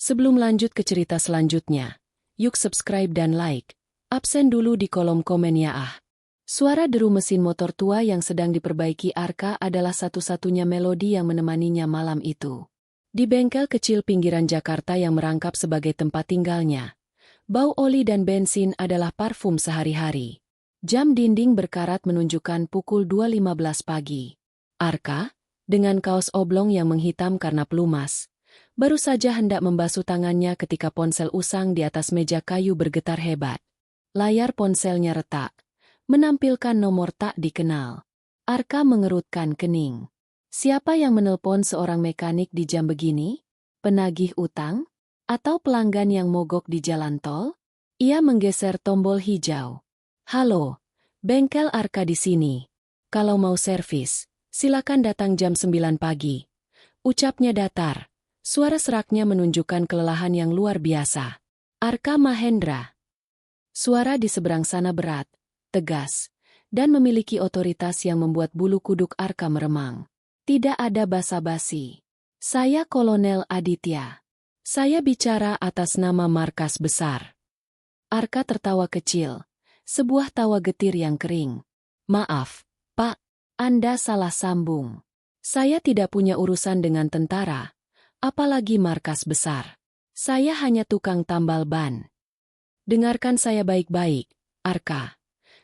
Sebelum lanjut ke cerita selanjutnya, yuk subscribe dan like. Absen dulu di kolom komen ya ah. Suara deru mesin motor tua yang sedang diperbaiki Arka adalah satu-satunya melodi yang menemaninya malam itu. Di bengkel kecil pinggiran Jakarta yang merangkap sebagai tempat tinggalnya, bau oli dan bensin adalah parfum sehari-hari. Jam dinding berkarat menunjukkan pukul 2.15 pagi. Arka, dengan kaos oblong yang menghitam karena pelumas, baru saja hendak membasuh tangannya ketika ponsel usang di atas meja kayu bergetar hebat. Layar ponselnya retak, menampilkan nomor tak dikenal. Arka mengerutkan kening. Siapa yang menelpon seorang mekanik di jam begini? Penagih utang? Atau pelanggan yang mogok di jalan tol? Ia menggeser tombol hijau. Halo, bengkel Arka di sini. Kalau mau servis, silakan datang jam 9 pagi. Ucapnya datar. Suara seraknya menunjukkan kelelahan yang luar biasa. Arka Mahendra. Suara di seberang sana berat, tegas, dan memiliki otoritas yang membuat bulu kuduk Arka meremang. Tidak ada basa-basi. Saya Kolonel Aditya. Saya bicara atas nama markas besar. Arka tertawa kecil, sebuah tawa getir yang kering. Maaf, Pak, Anda salah sambung. Saya tidak punya urusan dengan tentara, apalagi markas besar. Saya hanya tukang tambal ban. Dengarkan saya baik-baik, Arka.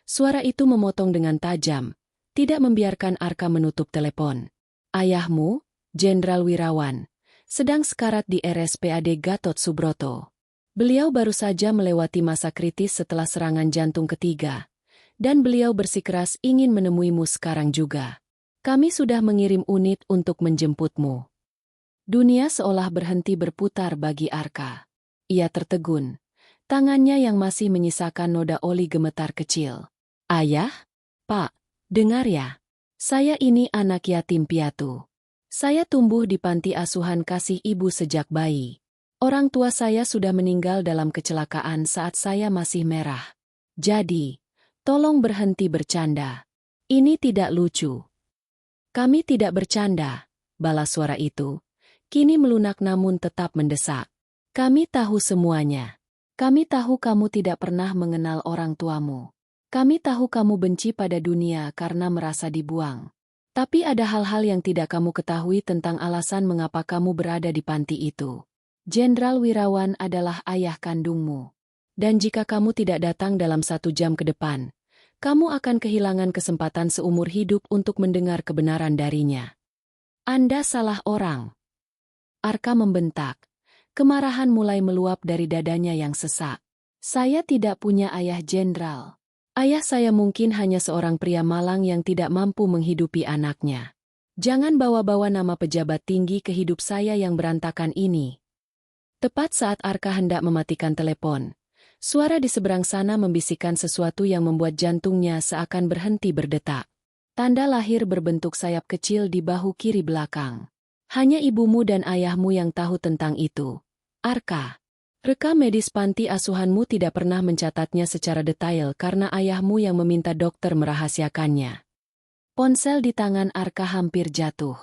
Suara itu memotong dengan tajam, tidak membiarkan Arka menutup telepon. Ayahmu, Jenderal Wirawan, sedang sekarat di RSPAD Gatot Subroto. Beliau baru saja melewati masa kritis setelah serangan jantung ketiga, dan beliau bersikeras ingin menemuimu sekarang juga. Kami sudah mengirim unit untuk menjemputmu. Dunia seolah berhenti berputar bagi Arka. Ia tertegun. Tangannya yang masih menyisakan noda oli gemetar kecil. Ayah? Pak, dengar ya. Saya ini anak yatim piatu. Saya tumbuh di panti asuhan kasih ibu sejak bayi. Orang tua saya sudah meninggal dalam kecelakaan saat saya masih merah. Jadi, tolong berhenti bercanda. Ini tidak lucu. Kami tidak bercanda, balas suara itu. Kini melunak namun tetap mendesak. Kami tahu semuanya. Kami tahu kamu tidak pernah mengenal orang tuamu. Kami tahu kamu benci pada dunia karena merasa dibuang. Tapi ada hal-hal yang tidak kamu ketahui tentang alasan mengapa kamu berada di panti itu. Jenderal Wirawan adalah ayah kandungmu. Dan jika kamu tidak datang dalam 1 jam ke depan, kamu akan kehilangan kesempatan seumur hidup untuk mendengar kebenaran darinya. Anda salah orang. Arka membentak. Kemarahan mulai meluap dari dadanya yang sesak. Saya tidak punya ayah jenderal. Ayah saya mungkin hanya seorang pria malang yang tidak mampu menghidupi anaknya. Jangan bawa-bawa nama pejabat tinggi ke hidup saya yang berantakan ini. Tepat saat Arka hendak mematikan telepon, suara di seberang sana membisikkan sesuatu yang membuat jantungnya seakan berhenti berdetak. Tanda lahir berbentuk sayap kecil di bahu kiri belakang. Hanya ibumu dan ayahmu yang tahu tentang itu. Arka. Rekam medis panti asuhanmu tidak pernah mencatatnya secara detail karena ayahmu yang meminta dokter merahasiakannya. Ponsel di tangan Arka hampir jatuh.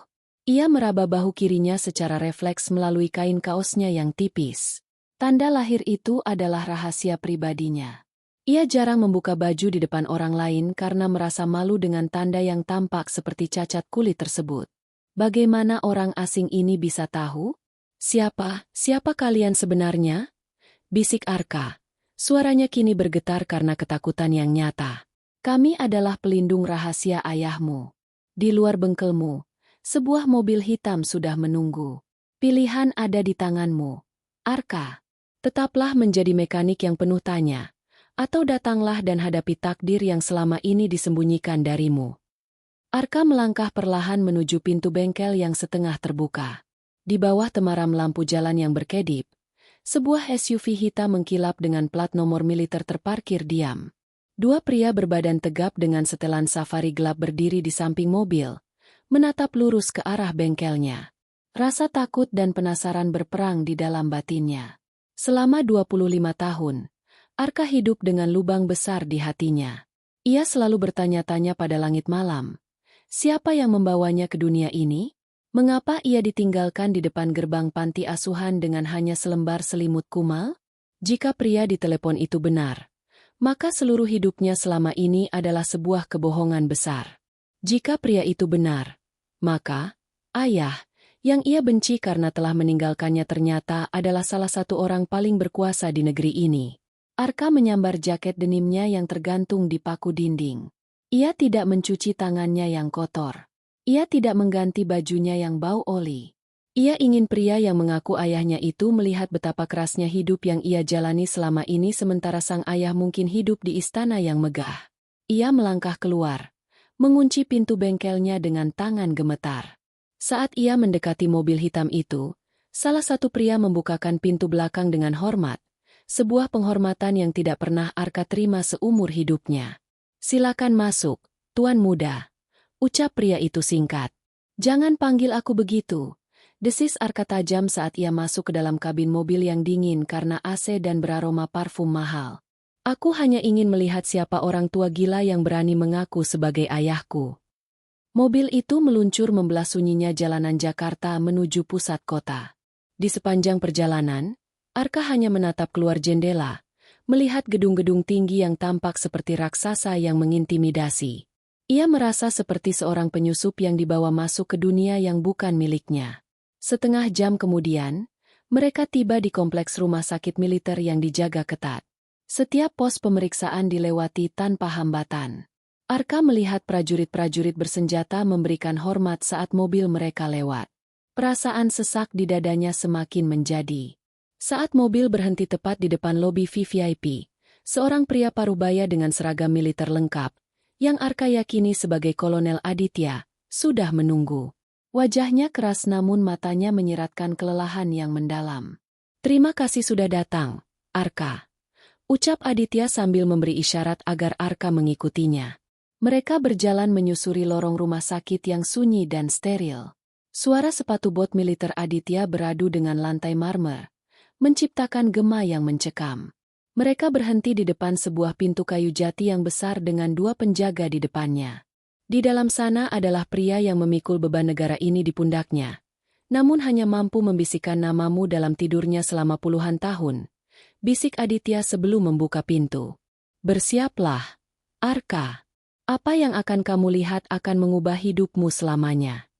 Ia meraba bahu kirinya secara refleks melalui kain kaosnya yang tipis. Tanda lahir itu adalah rahasia pribadinya. Ia jarang membuka baju di depan orang lain karena merasa malu dengan tanda yang tampak seperti cacat kulit tersebut. Bagaimana orang asing ini bisa tahu? Siapa kalian sebenarnya? Bisik Arka. Suaranya kini bergetar karena ketakutan yang nyata. Kami adalah pelindung rahasia ayahmu. Di luar bengkelmu, sebuah mobil hitam sudah menunggu. Pilihan ada di tanganmu. Arka, tetaplah menjadi mekanik yang penuh tanya, atau datanglah dan hadapi takdir yang selama ini disembunyikan darimu. Arka melangkah perlahan menuju pintu bengkel yang setengah terbuka. Di bawah temaram lampu jalan yang berkedip, sebuah SUV hitam mengkilap dengan plat nomor militer terparkir diam. 2 pria berbadan tegap dengan setelan safari gelap berdiri di samping mobil, menatap lurus ke arah bengkelnya. Rasa takut dan penasaran berperang di dalam batinnya. Selama 25 tahun, Arka hidup dengan lubang besar di hatinya. Ia selalu bertanya-tanya pada langit malam, siapa yang membawanya ke dunia ini? Mengapa ia ditinggalkan di depan gerbang panti asuhan dengan hanya selembar selimut kumal? Jika pria di telepon itu benar, maka seluruh hidupnya selama ini adalah sebuah kebohongan besar. Jika pria itu benar, maka ayah, yang ia benci karena telah meninggalkannya ternyata adalah salah satu orang paling berkuasa di negeri ini. Arka menyambar jaket denimnya yang tergantung di paku dinding. Ia tidak mencuci tangannya yang kotor. Ia tidak mengganti bajunya yang bau oli. Ia ingin pria yang mengaku ayahnya itu melihat betapa kerasnya hidup yang ia jalani selama ini sementara sang ayah mungkin hidup di istana yang megah. Ia melangkah keluar, mengunci pintu bengkelnya dengan tangan gemetar. Saat ia mendekati mobil hitam itu, salah satu pria membukakan pintu belakang dengan hormat, sebuah penghormatan yang tidak pernah Arka terima seumur hidupnya. "Silakan masuk, Tuan Muda," ucap pria itu singkat. "Jangan panggil aku begitu," desis Arka tajam saat ia masuk ke dalam kabin mobil yang dingin karena AC dan beraroma parfum mahal. "Aku hanya ingin melihat siapa orang tua gila yang berani mengaku sebagai ayahku." Mobil itu meluncur membelah sunyinya jalanan Jakarta menuju pusat kota. Di sepanjang perjalanan, Arka hanya menatap keluar jendela, melihat gedung-gedung tinggi yang tampak seperti raksasa yang mengintimidasi. Ia merasa seperti seorang penyusup yang dibawa masuk ke dunia yang bukan miliknya. Setengah jam kemudian, mereka tiba di kompleks rumah sakit militer yang dijaga ketat. Setiap pos pemeriksaan dilewati tanpa hambatan. Arka melihat prajurit-prajurit bersenjata memberikan hormat saat mobil mereka lewat. Perasaan sesak di dadanya semakin menjadi. Saat mobil berhenti tepat di depan lobi VVIP, seorang pria parubaya dengan seragam militer lengkap, yang Arka yakini sebagai Kolonel Aditya, sudah menunggu. Wajahnya keras namun matanya menyiratkan kelelahan yang mendalam. "Terima kasih sudah datang, Arka," ucap Aditya sambil memberi isyarat agar Arka mengikutinya. Mereka berjalan menyusuri lorong rumah sakit yang sunyi dan steril. Suara sepatu bot militer Aditya beradu dengan lantai marmer, menciptakan gema yang mencekam. Mereka berhenti di depan sebuah pintu kayu jati yang besar dengan dua penjaga di depannya. Di dalam sana adalah pria yang memikul beban negara ini di pundaknya, namun hanya mampu membisikkan namamu dalam tidurnya selama puluhan tahun, bisik Aditya sebelum membuka pintu. "Bersiaplah, Arka. Apa yang akan kamu lihat akan mengubah hidupmu selamanya."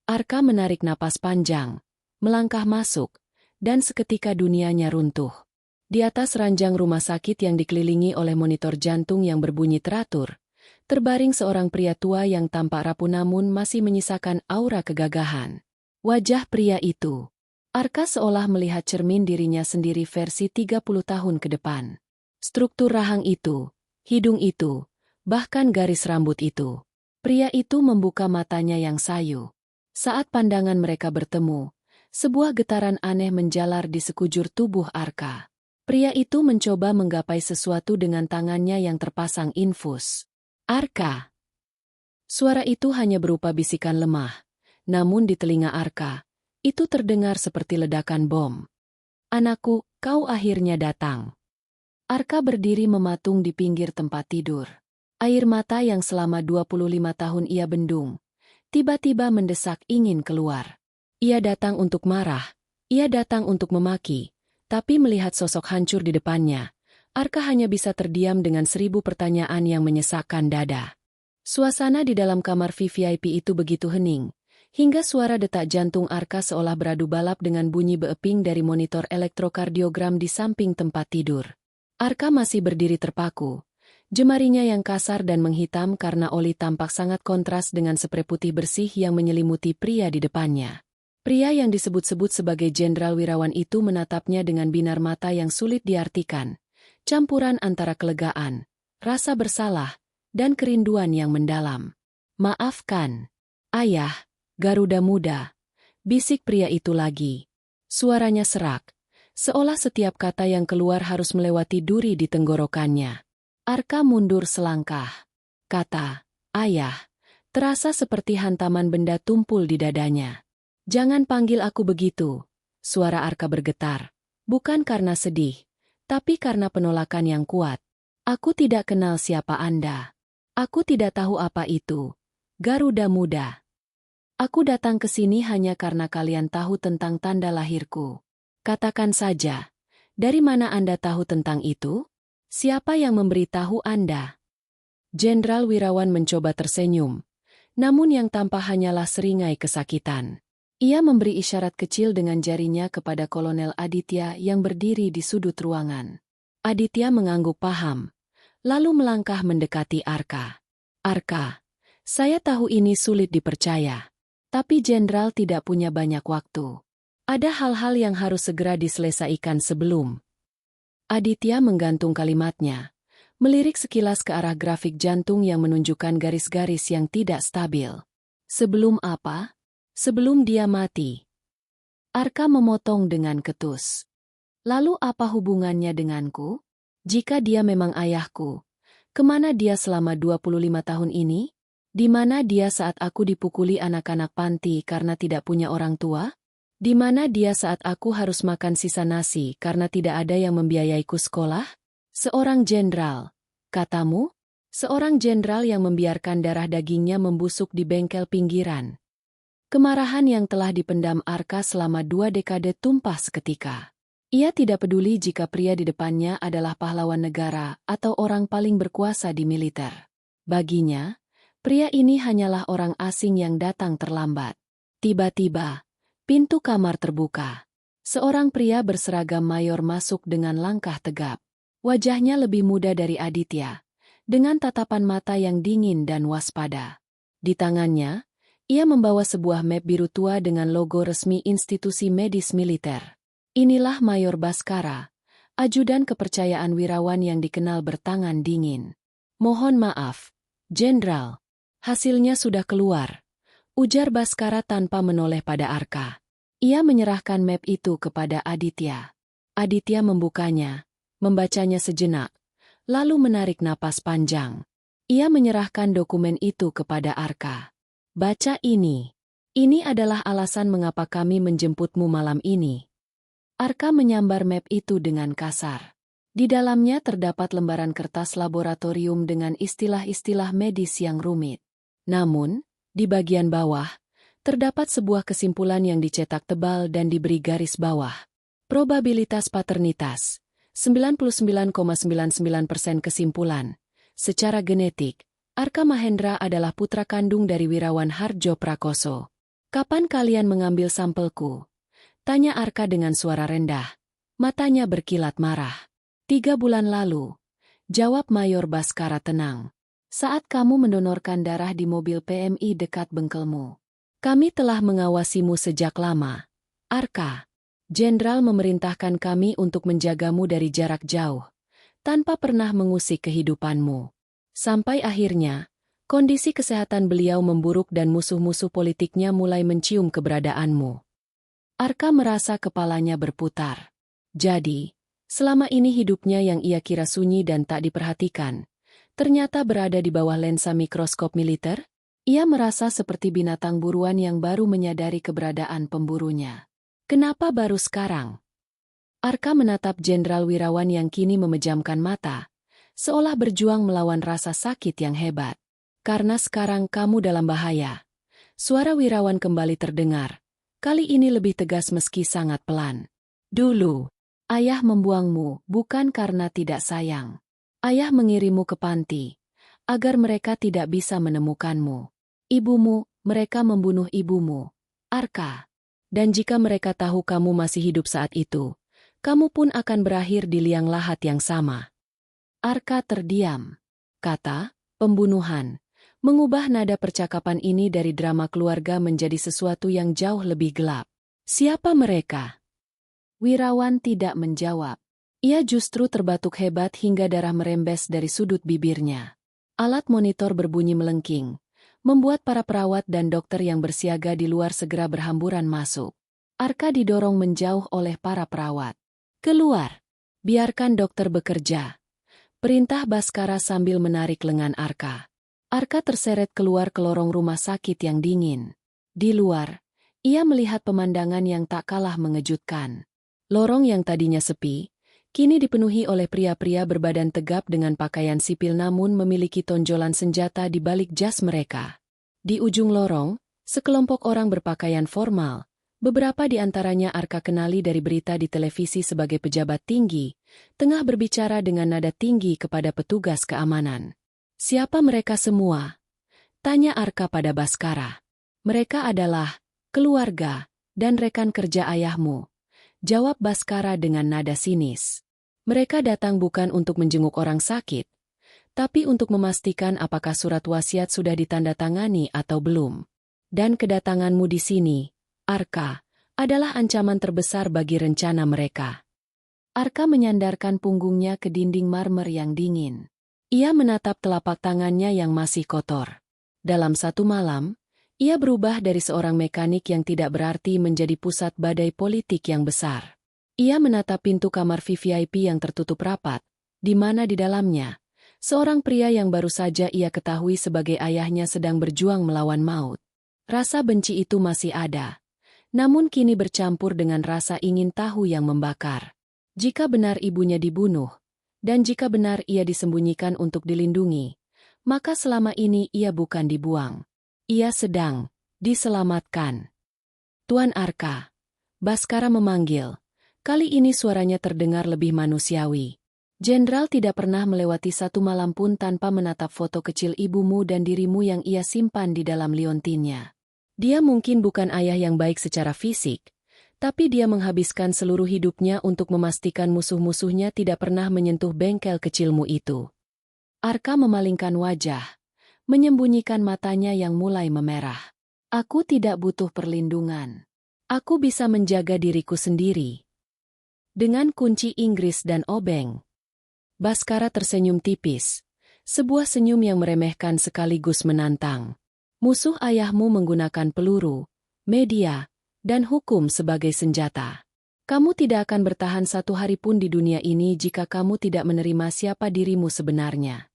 Arka menarik napas panjang, melangkah masuk, dan seketika dunianya runtuh. Di atas ranjang rumah sakit yang dikelilingi oleh monitor jantung yang berbunyi teratur, terbaring seorang pria tua yang tampak rapuh namun masih menyisakan aura kegagahan. Wajah pria itu, Arka seolah melihat cermin dirinya sendiri versi 30 tahun ke depan. Struktur rahang itu, hidung itu, bahkan garis rambut itu. Pria itu membuka matanya yang sayu. Saat pandangan mereka bertemu, sebuah getaran aneh menjalar di sekujur tubuh Arka. Pria itu mencoba menggapai sesuatu dengan tangannya yang terpasang infus. "Arka!" Suara itu hanya berupa bisikan lemah, namun di telinga Arka, itu terdengar seperti ledakan bom. "Anakku, kau akhirnya datang." Arka berdiri mematung di pinggir tempat tidur. Air mata yang selama 25 tahun ia bendung, tiba-tiba mendesak ingin keluar. Ia datang untuk marah, ia datang untuk memaki, tapi melihat sosok hancur di depannya, Arka hanya bisa terdiam dengan 1000 pertanyaan yang menyesakkan dada. Suasana di dalam kamar VVIP itu begitu hening, hingga suara detak jantung Arka seolah beradu balap dengan bunyi beeping dari monitor elektrokardiogram di samping tempat tidur. Arka masih berdiri terpaku, jemarinya yang kasar dan menghitam karena oli tampak sangat kontras dengan spray putih bersih yang menyelimuti pria di depannya. Pria yang disebut-sebut sebagai jenderal wirawan itu menatapnya dengan binar mata yang sulit diartikan, campuran antara kelegaan, rasa bersalah, dan kerinduan yang mendalam. "Maafkan, Ayah, Garuda Muda," bisik pria itu lagi. Suaranya serak, seolah setiap kata yang keluar harus melewati duri di tenggorokannya. Arka mundur selangkah. Kata, "Ayah," terasa seperti hantaman benda tumpul di dadanya. "Jangan panggil aku begitu." Suara Arka bergetar, bukan karena sedih, tapi karena penolakan yang kuat. "Aku tidak kenal siapa Anda. Aku tidak tahu apa itu Garuda Muda." Aku datang ke sini hanya karena kalian tahu tentang tanda lahirku. Katakan saja, dari mana Anda tahu tentang itu? Siapa yang memberitahu Anda? Jenderal Wirawan mencoba tersenyum, namun yang tampak hanyalah seringai kesakitan. Ia memberi isyarat kecil dengan jarinya kepada Kolonel Aditya yang berdiri di sudut ruangan. Aditya mengangguk paham, lalu melangkah mendekati Arka. Arka, saya tahu ini sulit dipercaya. Tapi Jenderal tidak punya banyak waktu. Ada hal-hal yang harus segera diselesaikan sebelum. Aditya menggantung kalimatnya, melirik sekilas ke arah grafik jantung yang menunjukkan garis-garis yang tidak stabil. Sebelum apa? Sebelum dia mati. Arka memotong dengan ketus. Lalu apa hubungannya denganku? Jika dia memang ayahku, kemana dia selama 25 tahun ini? Di mana dia saat aku dipukuli anak-anak panti karena tidak punya orang tua? Di mana dia saat aku harus makan sisa nasi karena tidak ada yang membiayaiku sekolah? Seorang jenderal, katamu? Seorang jenderal yang membiarkan darah dagingnya membusuk di bengkel pinggiran. Kemarahan yang telah dipendam Arka selama 2 dekade tumpah seketika. Ia tidak peduli jika pria di depannya adalah pahlawan negara atau orang paling berkuasa di militer. Baginya, pria ini hanyalah orang asing yang datang terlambat. Tiba-tiba, pintu kamar terbuka. Seorang pria berseragam mayor masuk dengan langkah tegap. Wajahnya lebih muda dari Aditya, dengan tatapan mata yang dingin dan waspada. Di tangannya, ia membawa sebuah map biru tua dengan logo resmi institusi medis militer. Inilah Mayor Baskara, ajudan kepercayaan wirawan yang dikenal bertangan dingin. Mohon maaf, Jenderal. Hasilnya sudah keluar, ujar Baskara tanpa menoleh pada Arka. Ia menyerahkan map itu kepada Aditya. Aditya membukanya, membacanya sejenak, lalu menarik napas panjang. Ia menyerahkan dokumen itu kepada Arka. Baca ini. Ini adalah alasan mengapa kami menjemputmu malam ini. Arka menyambar map itu dengan kasar. Di dalamnya terdapat lembaran kertas laboratorium dengan istilah-istilah medis yang rumit. Namun, di bagian bawah, terdapat sebuah kesimpulan yang dicetak tebal dan diberi garis bawah. Probabilitas paternitas, 99,99% kesimpulan. Secara genetik, Arka Mahendra adalah putra kandung dari Wirawan Hardjo Prakoso. Kapan kalian mengambil sampelku? Tanya Arka dengan suara rendah. Matanya berkilat marah. 3 bulan lalu, jawab Mayor Baskara tenang. Saat kamu mendonorkan darah di mobil PMI dekat bengkelmu. Kami telah mengawasimu sejak lama. Arka, Jenderal memerintahkan kami untuk menjagamu dari jarak jauh, tanpa pernah mengusik kehidupanmu. Sampai akhirnya, kondisi kesehatan beliau memburuk dan musuh-musuh politiknya mulai mencium keberadaanmu. Arka merasa kepalanya berputar. Jadi, selama ini hidupnya yang ia kira sunyi dan tak diperhatikan, ternyata berada di bawah lensa mikroskop militer. Ia merasa seperti binatang buruan yang baru menyadari keberadaan pemburunya. Kenapa baru sekarang? Arka menatap Jenderal Wirawan yang kini memejamkan mata, seolah berjuang melawan rasa sakit yang hebat. Karena sekarang kamu dalam bahaya. Suara Wirawan kembali terdengar. Kali ini lebih tegas meski sangat pelan. Dulu, ayah membuangmu bukan karena tidak sayang. Ayah mengirimu ke panti, agar mereka tidak bisa menemukanmu. Ibumu, mereka membunuh ibumu, Arka. Dan jika mereka tahu kamu masih hidup saat itu, kamu pun akan berakhir di liang lahat yang sama. Arka terdiam. Kata, pembunuhan, mengubah nada percakapan ini dari drama keluarga menjadi sesuatu yang jauh lebih gelap. Siapa mereka? Wirawan tidak menjawab. Ia justru terbatuk hebat hingga darah merembes dari sudut bibirnya. Alat monitor berbunyi melengking, membuat para perawat dan dokter yang bersiaga di luar segera berhamburan masuk. Arka didorong menjauh oleh para perawat. Keluar! Biarkan dokter bekerja. Perintah Baskara sambil menarik lengan Arka. Arka terseret keluar ke lorong rumah sakit yang dingin. Di luar, ia melihat pemandangan yang tak kalah mengejutkan. Lorong yang tadinya sepi, kini dipenuhi oleh pria-pria berbadan tegap dengan pakaian sipil namun memiliki tonjolan senjata di balik jas mereka. Di ujung lorong, Sekelompok orang berpakaian formal, beberapa di antaranya Arka kenali dari berita di televisi sebagai pejabat tinggi, tengah berbicara dengan nada tinggi kepada petugas keamanan. "Siapa mereka semua?" tanya Arka pada Baskara. "Mereka adalah keluarga dan rekan kerja ayahmu," jawab Baskara dengan nada sinis. "Mereka datang bukan untuk menjenguk orang sakit, tapi untuk memastikan apakah surat wasiat sudah ditandatangani atau belum. Dan kedatanganmu di sini, Arka, adalah ancaman terbesar bagi rencana mereka." Arka menyandarkan punggungnya ke dinding marmer yang dingin. Ia menatap telapak tangannya yang masih kotor. Dalam satu malam, ia berubah dari seorang mekanik yang tidak berarti menjadi pusat badai politik yang besar. Ia menatap pintu kamar VVIP yang tertutup rapat, di mana di dalamnya, seorang pria yang baru saja ia ketahui sebagai ayahnya sedang berjuang melawan maut. Rasa benci itu masih ada, namun kini bercampur dengan rasa ingin tahu yang membakar. Jika benar ibunya dibunuh, dan jika benar ia disembunyikan untuk dilindungi, maka selama ini ia bukan dibuang. Ia sedang diselamatkan. "Tuan Arka," Baskara memanggil. Kali ini suaranya terdengar lebih manusiawi. "Jenderal tidak pernah melewati satu malam pun tanpa menatap foto kecil ibumu dan dirimu yang ia simpan di dalam liontinnya. Dia mungkin bukan ayah yang baik secara fisik, tapi dia menghabiskan seluruh hidupnya untuk memastikan musuh-musuhnya tidak pernah menyentuh bengkel kecilmu itu." Arka memalingkan wajah, menyembunyikan matanya yang mulai memerah. "Aku tidak butuh perlindungan. Aku bisa menjaga diriku sendiri. Dengan kunci Inggris dan obeng." Baskara tersenyum tipis, sebuah senyum yang meremehkan sekaligus menantang. "Musuh ayahmu menggunakan peluru, media, dan hukum sebagai senjata. Kamu tidak akan bertahan satu hari pun di dunia ini jika kamu tidak menerima siapa dirimu sebenarnya."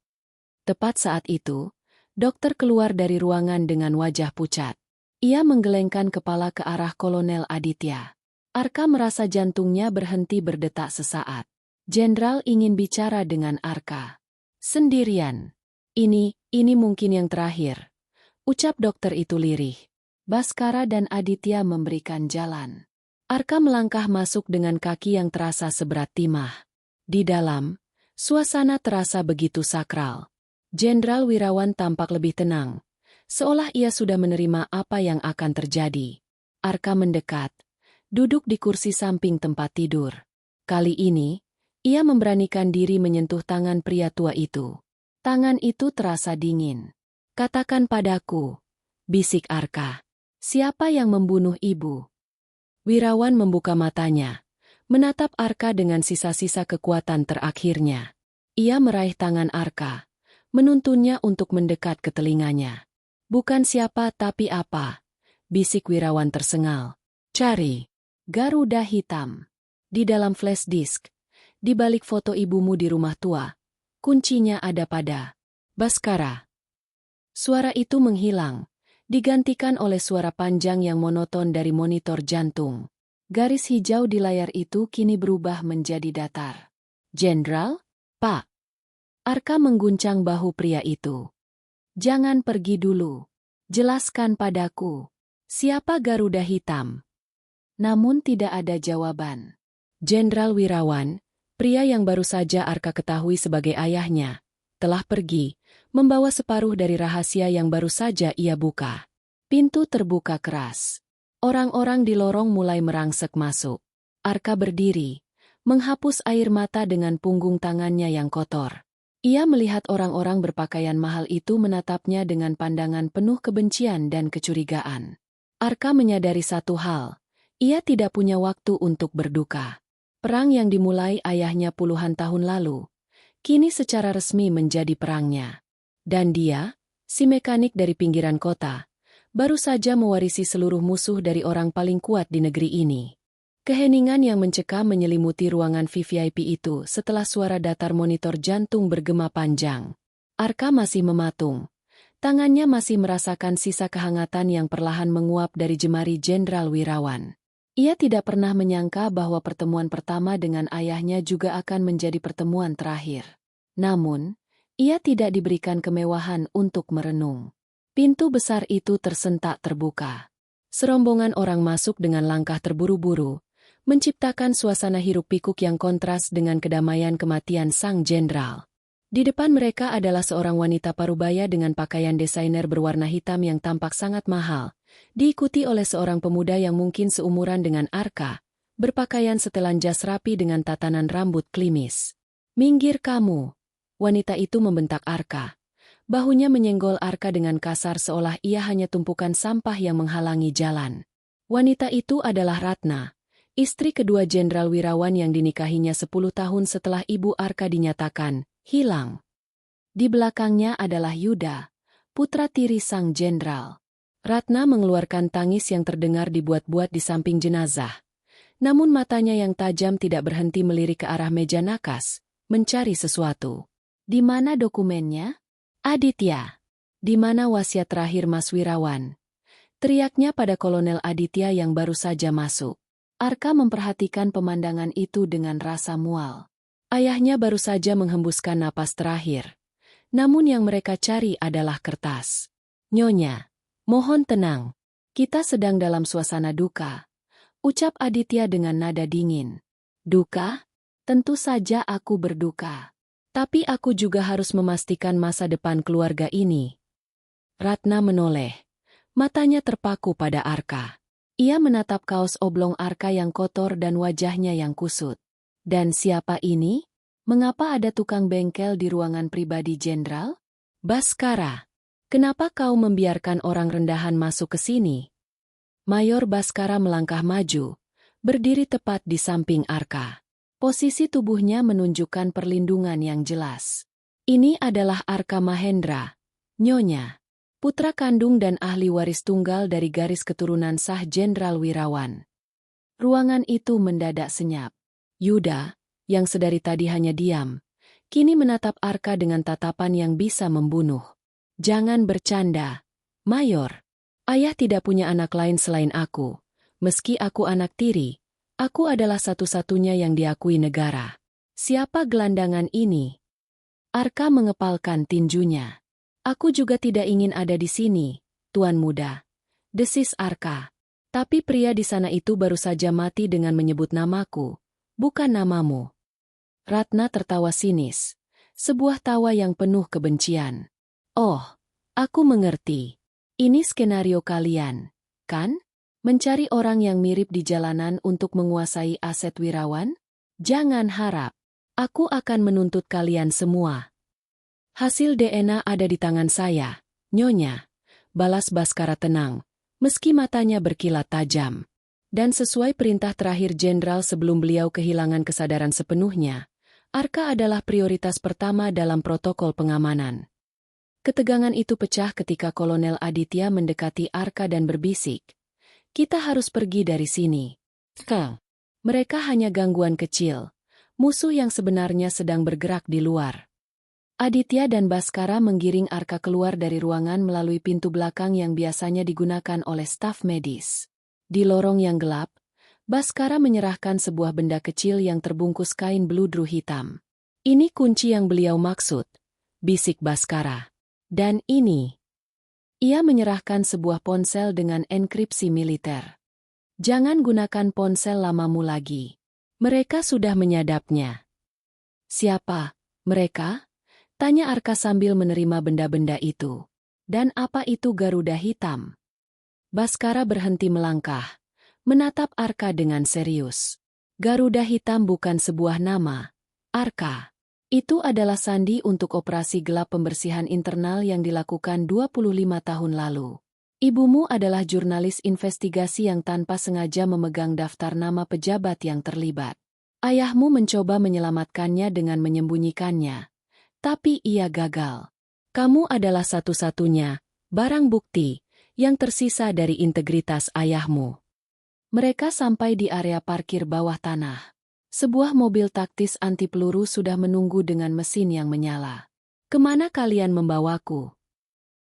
Tepat saat itu, dokter keluar dari ruangan dengan wajah pucat. Ia menggelengkan kepala ke arah Kolonel Aditya. Arka merasa jantungnya berhenti berdetak sesaat. Jenderal ingin bicara dengan Arka. "Sendirian. Ini mungkin yang terakhir," ucap dokter itu lirih. Baskara dan Aditya memberikan jalan. Arka melangkah masuk dengan kaki yang terasa seberat timah. Di dalam, suasana terasa begitu sakral. Jenderal Wirawan tampak lebih tenang, seolah ia sudah menerima apa yang akan terjadi. Arka mendekat, duduk di kursi samping tempat tidur. Kali ini, ia memberanikan diri menyentuh tangan pria tua itu. Tangan itu terasa dingin. "Katakan padaku," bisik Arka. "Siapa yang membunuh ibu?" Wirawan membuka matanya, menatap Arka dengan sisa-sisa kekuatan terakhirnya. Ia meraih tangan Arka, menuntunnya untuk mendekat ke telinganya. "Bukan siapa tapi apa," bisik Wirawan tersengal. "Cari Garuda Hitam. Di dalam flash disk, di balik foto ibumu di rumah tua. Kuncinya ada pada Baskara." Suara itu menghilang, digantikan oleh suara panjang yang monoton dari monitor jantung. Garis hijau di layar itu kini berubah menjadi datar. "Jenderal? Pak?" Arka mengguncang bahu pria itu. "Jangan pergi dulu. Jelaskan padaku, siapa Garuda Hitam?" Namun tidak ada jawaban. Jenderal Wirawan, pria yang baru saja Arka ketahui sebagai ayahnya, telah pergi, membawa separuh dari rahasia yang baru saja ia buka. Pintu terbuka keras. Orang-orang di lorong mulai merangsek masuk. Arka berdiri, menghapus air mata dengan punggung tangannya yang kotor. Ia melihat orang-orang berpakaian mahal itu menatapnya dengan pandangan penuh kebencian dan kecurigaan. Arka menyadari satu hal, ia tidak punya waktu untuk berduka. Perang yang dimulai ayahnya puluhan tahun lalu, kini secara resmi menjadi perangnya. Dan dia, si mekanik dari pinggiran kota, baru saja mewarisi seluruh musuh dari orang paling kuat di negeri ini. Keheningan yang mencekam menyelimuti ruangan VVIP itu setelah suara datar monitor jantung bergema panjang. Arka masih mematung. Tangannya masih merasakan sisa kehangatan yang perlahan menguap dari jemari Jenderal Wirawan. Ia tidak pernah menyangka bahwa pertemuan pertama dengan ayahnya juga akan menjadi pertemuan terakhir. Namun, ia tidak diberikan kemewahan untuk merenung. Pintu besar itu tersentak terbuka. Serombongan orang masuk dengan langkah terburu-buru, menciptakan suasana hiruk-pikuk yang kontras dengan kedamaian kematian sang jenderal. Di depan mereka adalah seorang wanita parubaya dengan pakaian desainer berwarna hitam yang tampak sangat mahal, diikuti oleh seorang pemuda yang mungkin seumuran dengan Arka, berpakaian setelan jas rapi dengan tatanan rambut klimis. "Minggir kamu!" Wanita itu membentak Arka. Bahunya menyenggol Arka dengan kasar seolah ia hanya tumpukan sampah yang menghalangi jalan. Wanita itu adalah Ratna, istri kedua Jenderal Wirawan yang dinikahinya 10 tahun setelah ibu Arka dinyatakan hilang. Di belakangnya adalah Yuda, putra tiri sang jenderal. Ratna mengeluarkan tangis yang terdengar dibuat-buat di samping jenazah. Namun matanya yang tajam tidak berhenti melirik ke arah meja nakas, mencari sesuatu. "Di mana dokumennya? Aditya, di mana wasiat terakhir Mas Wirawan?" teriaknya pada Kolonel Aditya yang baru saja masuk. Arka memperhatikan pemandangan itu dengan rasa mual. Ayahnya baru saja menghembuskan napas terakhir. Namun yang mereka cari adalah kertas. "Nyonya, mohon tenang. Kita sedang dalam suasana duka," ucap Aditya dengan nada dingin. "Duka? Tentu saja aku berduka. Tapi aku juga harus memastikan masa depan keluarga ini." Ratna menoleh. Matanya terpaku pada Arka. Ia menatap kaos oblong Arka yang kotor dan wajahnya yang kusut. "Dan siapa ini? Mengapa ada tukang bengkel di ruangan pribadi jenderal? Baskara, kenapa kau membiarkan orang rendahan masuk ke sini?" Mayor Baskara melangkah maju, berdiri tepat di samping Arka. Posisi tubuhnya menunjukkan perlindungan yang jelas. "Ini adalah Arka Mahendra, Nyonya, putra kandung dan ahli waris tunggal dari garis keturunan sah Jenderal Wirawan." Ruangan itu mendadak senyap. Yuda, yang sedari tadi hanya diam, kini menatap Arka dengan tatapan yang bisa membunuh. "Jangan bercanda, Mayor. Ayah tidak punya anak lain selain aku. Meski aku anak tiri, aku adalah satu-satunya yang diakui negara. Siapa gelandangan ini?" Arka mengepalkan tinjunya. "Aku juga tidak ingin ada di sini, Tuan Muda," desis Arka. "Tapi pria di sana itu baru saja mati dengan menyebut namaku, bukan namamu." Ratna tertawa sinis, sebuah tawa yang penuh kebencian. "Oh, aku mengerti. Ini skenario kalian, kan? Mencari orang yang mirip di jalanan untuk menguasai aset Wirawan? Jangan harap. Aku akan menuntut kalian semua." "Hasil DNA ada di tangan saya, Nyonya," balas Baskara tenang, meski matanya berkilat tajam. Dan sesuai perintah terakhir Jenderal sebelum beliau kehilangan kesadaran sepenuhnya, Arka adalah prioritas pertama dalam protokol pengamanan. Ketegangan itu pecah ketika Kolonel Aditya mendekati Arka dan berbisik, "Kita harus pergi dari sini. Mereka hanya gangguan kecil, musuh yang sebenarnya sedang bergerak di luar." Aditya dan Baskara menggiring Arka keluar dari ruangan melalui pintu belakang yang biasanya digunakan oleh staf medis. Di lorong yang gelap, Baskara menyerahkan sebuah benda kecil yang terbungkus kain beludru hitam. "Ini kunci yang beliau maksud," bisik Baskara. "Dan ini." Ia menyerahkan sebuah ponsel dengan enkripsi militer. "Jangan gunakan ponsel lamamu lagi. Mereka sudah menyadapnya." "Siapa mereka?" tanya Arka sambil menerima benda-benda itu. "Dan apa itu Garuda Hitam?" Baskara berhenti melangkah, menatap Arka dengan serius. "Garuda Hitam bukan sebuah nama, Arka. Itu adalah sandi untuk operasi gelap pembersihan internal yang dilakukan 25 tahun lalu. Ibumu adalah jurnalis investigasi yang tanpa sengaja memegang daftar nama pejabat yang terlibat. Ayahmu mencoba menyelamatkannya dengan menyembunyikannya. Tapi ia gagal. Kamu adalah satu-satunya barang bukti yang tersisa dari integritas ayahmu." Mereka sampai di area parkir bawah tanah. Sebuah mobil taktis anti peluru sudah menunggu dengan mesin yang menyala. "Kemana kalian membawaku?"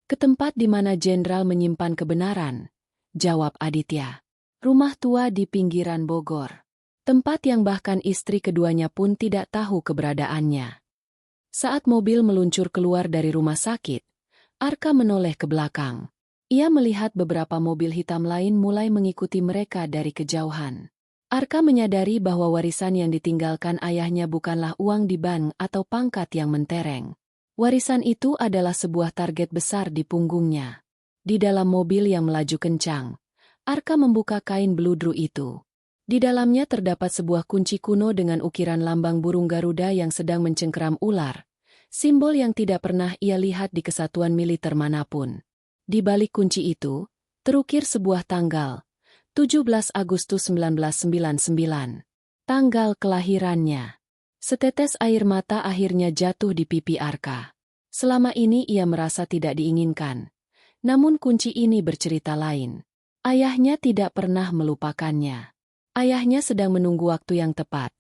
"Ke tempat di mana Jenderal menyimpan kebenaran," jawab Aditya. "Rumah tua di pinggiran Bogor. Tempat yang bahkan istri keduanya pun tidak tahu keberadaannya." Saat mobil meluncur keluar dari rumah sakit, Arka menoleh ke belakang. Ia melihat beberapa mobil hitam lain mulai mengikuti mereka dari kejauhan. Arka menyadari bahwa warisan yang ditinggalkan ayahnya bukanlah uang di bank atau pangkat yang mentereng. Warisan itu adalah sebuah target besar di punggungnya. Di dalam mobil yang melaju kencang, Arka membuka kain beludru itu. Di dalamnya terdapat sebuah kunci kuno dengan ukiran lambang burung Garuda yang sedang mencengkeram ular, simbol yang tidak pernah ia lihat di kesatuan militer manapun. Di balik kunci itu, terukir sebuah tanggal, 17 Agustus 1999. Tanggal kelahirannya. Setetes air mata akhirnya jatuh di pipi Arka. Selama ini ia merasa tidak diinginkan. Namun kunci ini bercerita lain. Ayahnya tidak pernah melupakannya. Ayahnya sedang menunggu waktu yang tepat.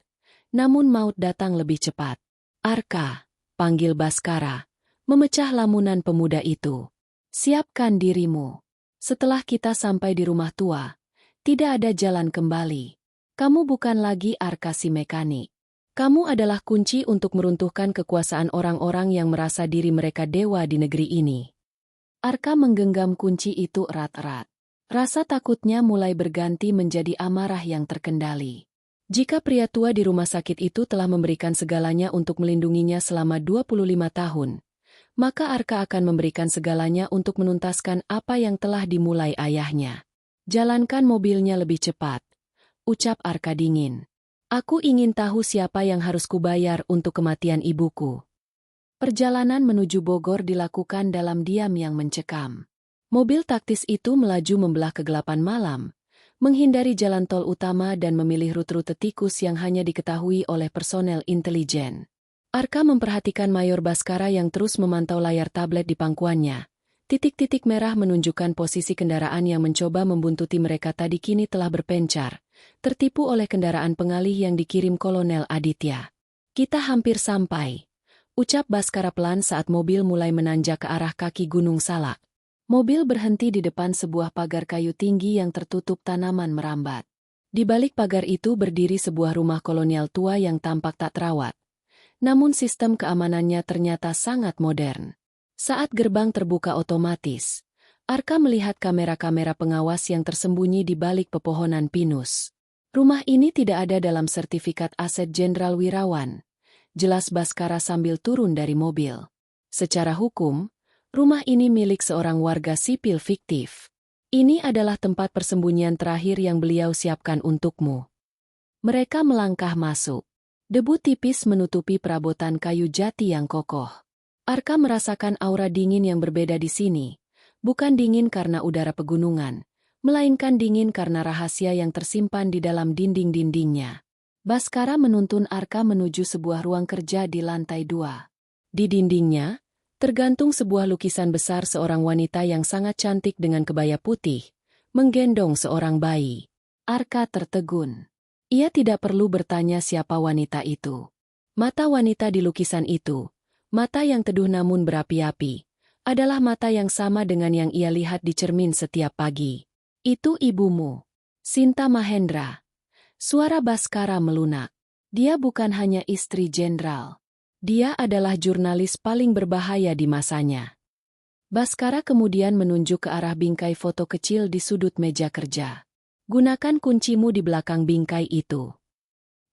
Namun maut datang lebih cepat. Arka, panggil Baskara, memecah lamunan pemuda itu. Siapkan dirimu. Setelah kita sampai di rumah tua, tidak ada jalan kembali. Kamu bukan lagi Arka si mekanik. Kamu adalah kunci untuk meruntuhkan kekuasaan orang-orang yang merasa diri mereka dewa di negeri ini. Arka menggenggam kunci itu erat-erat. Rasa takutnya mulai berganti menjadi amarah yang terkendali. Jika pria tua di rumah sakit itu telah memberikan segalanya untuk melindunginya selama 25 tahun, maka Arka akan memberikan segalanya untuk menuntaskan apa yang telah dimulai ayahnya. Jalankan mobilnya lebih cepat, ucap Arka dingin. Aku ingin tahu siapa yang harus kubayar untuk kematian ibuku. Perjalanan menuju Bogor dilakukan dalam diam yang mencekam. Mobil taktis itu melaju membelah kegelapan malam, menghindari jalan tol utama dan memilih rute-rute tikus yang hanya diketahui oleh personel intelijen. Arka memperhatikan Mayor Baskara yang terus memantau layar tablet di pangkuannya. Titik-titik merah menunjukkan posisi kendaraan yang mencoba membuntuti mereka tadi kini telah berpencar, tertipu oleh kendaraan pengalih yang dikirim Kolonel Aditya. Kita hampir sampai, ucap Baskara pelan saat mobil mulai menanjak ke arah kaki Gunung Salak. Mobil berhenti di depan sebuah pagar kayu tinggi yang tertutup tanaman merambat. Di balik pagar itu berdiri sebuah rumah kolonial tua yang tampak tak terawat. Namun sistem keamanannya ternyata sangat modern. Saat gerbang terbuka otomatis, Arka melihat kamera-kamera pengawas yang tersembunyi di balik pepohonan pinus. Rumah ini tidak ada dalam sertifikat aset Jenderal Wirawan, jelas Baskara sambil turun dari mobil. Secara hukum, rumah ini milik seorang warga sipil fiktif. Ini adalah tempat persembunyian terakhir yang beliau siapkan untukmu. Mereka melangkah masuk. Debu tipis menutupi perabotan kayu jati yang kokoh. Arka merasakan aura dingin yang berbeda di sini. Bukan dingin karena udara pegunungan, melainkan dingin karena rahasia yang tersimpan di dalam dinding-dindingnya. Baskara menuntun Arka menuju sebuah ruang kerja di lantai 2. Di dindingnya, tergantung sebuah lukisan besar seorang wanita yang sangat cantik dengan kebaya putih, menggendong seorang bayi. Arka tertegun. Ia tidak perlu bertanya siapa wanita itu. Mata wanita di lukisan itu, mata yang teduh namun berapi-api, adalah mata yang sama dengan yang ia lihat di cermin setiap pagi. Itu ibumu, Sinta Mahendra. Suara Baskara melunak. Dia bukan hanya istri jenderal. Dia adalah jurnalis paling berbahaya di masanya. Baskara kemudian menunjuk ke arah bingkai foto kecil di sudut meja kerja. Gunakan kuncimu di belakang bingkai itu.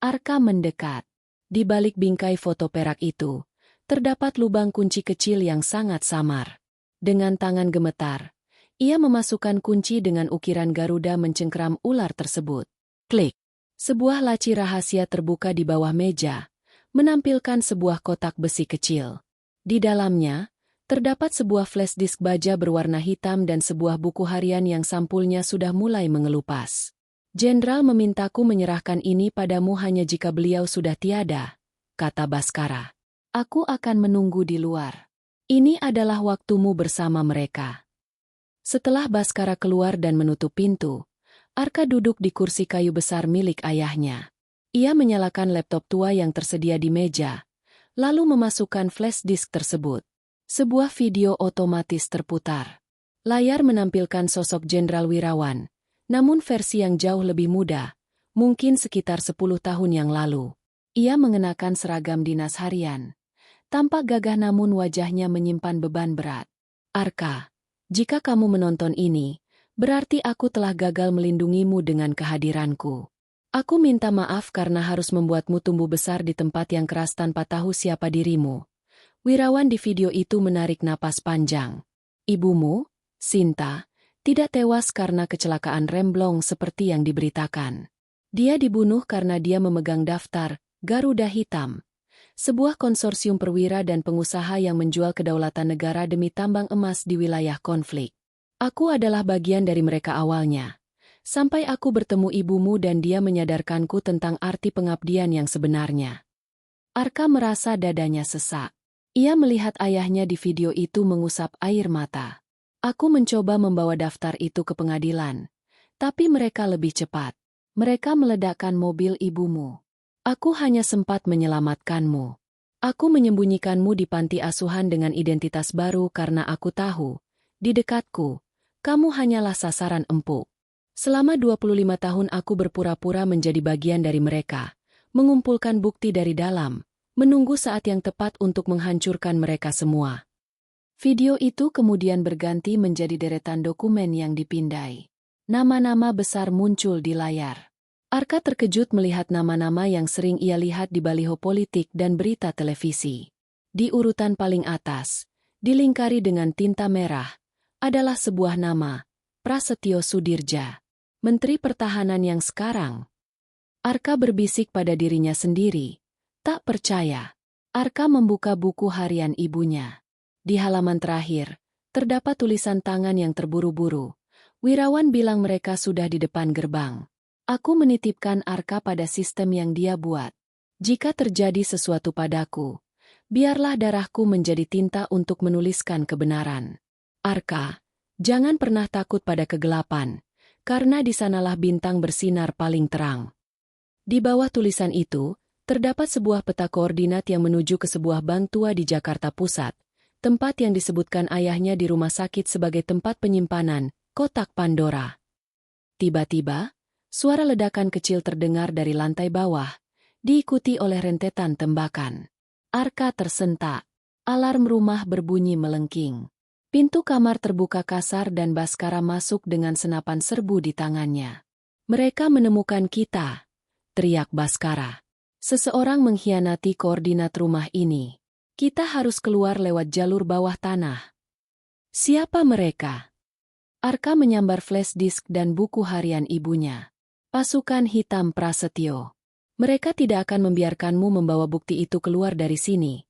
Arka mendekat. Di balik bingkai foto perak itu, terdapat lubang kunci kecil yang sangat samar. Dengan tangan gemetar, ia memasukkan kunci dengan ukiran Garuda mencengkeram ular tersebut. Klik. Sebuah laci rahasia terbuka di bawah meja, menampilkan sebuah kotak besi kecil. Di dalamnya, terdapat sebuah flash disk baja berwarna hitam dan sebuah buku harian yang sampulnya sudah mulai mengelupas. Jenderal memintaku menyerahkan ini padamu hanya jika beliau sudah tiada, kata Baskara. Aku akan menunggu di luar. Ini adalah waktumu bersama mereka. Setelah Baskara keluar dan menutup pintu, Arka duduk di kursi kayu besar milik ayahnya. Ia menyalakan laptop tua yang tersedia di meja, lalu memasukkan flash disk tersebut. Sebuah video otomatis terputar. Layar menampilkan sosok Jenderal Wirawan, namun versi yang jauh lebih muda, mungkin sekitar 10 tahun yang lalu. Ia mengenakan seragam dinas harian. Tampak gagah namun wajahnya menyimpan beban berat. Arka, jika kamu menonton ini, berarti aku telah gagal melindungimu dengan kehadiranku. Aku minta maaf karena harus membuatmu tumbuh besar di tempat yang keras tanpa tahu siapa dirimu. Wirawan di video itu menarik napas panjang. Ibumu, Sinta, tidak tewas karena kecelakaan remblong seperti yang diberitakan. Dia dibunuh karena dia memegang daftar Garuda Hitam, sebuah konsorsium perwira dan pengusaha yang menjual kedaulatan negara demi tambang emas di wilayah konflik. Aku adalah bagian dari mereka awalnya. Sampai aku bertemu ibumu dan dia menyadarkanku tentang arti pengabdian yang sebenarnya. Arka merasa dadanya sesak. Ia melihat ayahnya di video itu mengusap air mata. Aku mencoba membawa daftar itu ke pengadilan. Tapi mereka lebih cepat. Mereka meledakkan mobil ibumu. Aku hanya sempat menyelamatkanmu. Aku menyembunyikanmu di panti asuhan dengan identitas baru karena aku tahu, di dekatku, kamu hanyalah sasaran empuk. Selama 25 tahun aku berpura-pura menjadi bagian dari mereka, mengumpulkan bukti dari dalam, menunggu saat yang tepat untuk menghancurkan mereka semua. Video itu kemudian berganti menjadi deretan dokumen yang dipindai. Nama-nama besar muncul di layar. Arka terkejut melihat nama-nama yang sering ia lihat di baliho politik dan berita televisi. Di urutan paling atas, dilingkari dengan tinta merah, adalah sebuah nama, Prasetyo Sudirja, Menteri Pertahanan yang sekarang. Arka berbisik pada dirinya sendiri. Tak percaya. Arka membuka buku harian ibunya. Di halaman terakhir, terdapat tulisan tangan yang terburu-buru. Wirawan bilang mereka sudah di depan gerbang. Aku menitipkan Arka pada sistem yang dia buat. Jika terjadi sesuatu padaku, biarlah darahku menjadi tinta untuk menuliskan kebenaran. Arka, jangan pernah takut pada kegelapan, karena di sanalah bintang bersinar paling terang. Di bawah tulisan itu, terdapat sebuah peta koordinat yang menuju ke sebuah bank tua di Jakarta Pusat, tempat yang disebutkan ayahnya di rumah sakit sebagai tempat penyimpanan, kotak Pandora. Tiba-tiba, suara ledakan kecil terdengar dari lantai bawah, diikuti oleh rentetan tembakan. Arka tersentak. Alarm rumah berbunyi melengking. Pintu kamar terbuka kasar dan Baskara masuk dengan senapan serbu di tangannya. "Mereka menemukan kita," teriak Baskara. "Seseorang mengkhianati koordinat rumah ini. Kita harus keluar lewat jalur bawah tanah." "Siapa mereka?" Arka menyambar flash disk dan buku harian ibunya. "Pasukan Hitam Prasetyo. Mereka tidak akan membiarkanmu membawa bukti itu keluar dari sini."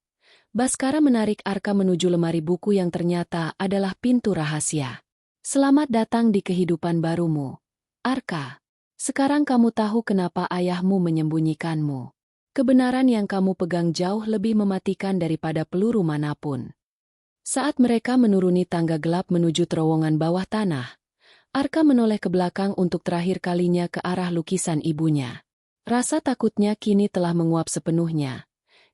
Baskara menarik Arka menuju lemari buku yang ternyata adalah pintu rahasia. "Selamat datang di kehidupan barumu, Arka. Sekarang kamu tahu kenapa ayahmu menyembunyikanmu. Kebenaran yang kamu pegang jauh lebih mematikan daripada peluru manapun." Saat mereka menuruni tangga gelap menuju terowongan bawah tanah, Arka menoleh ke belakang untuk terakhir kalinya ke arah lukisan ibunya. Rasa takutnya kini telah menguap sepenuhnya,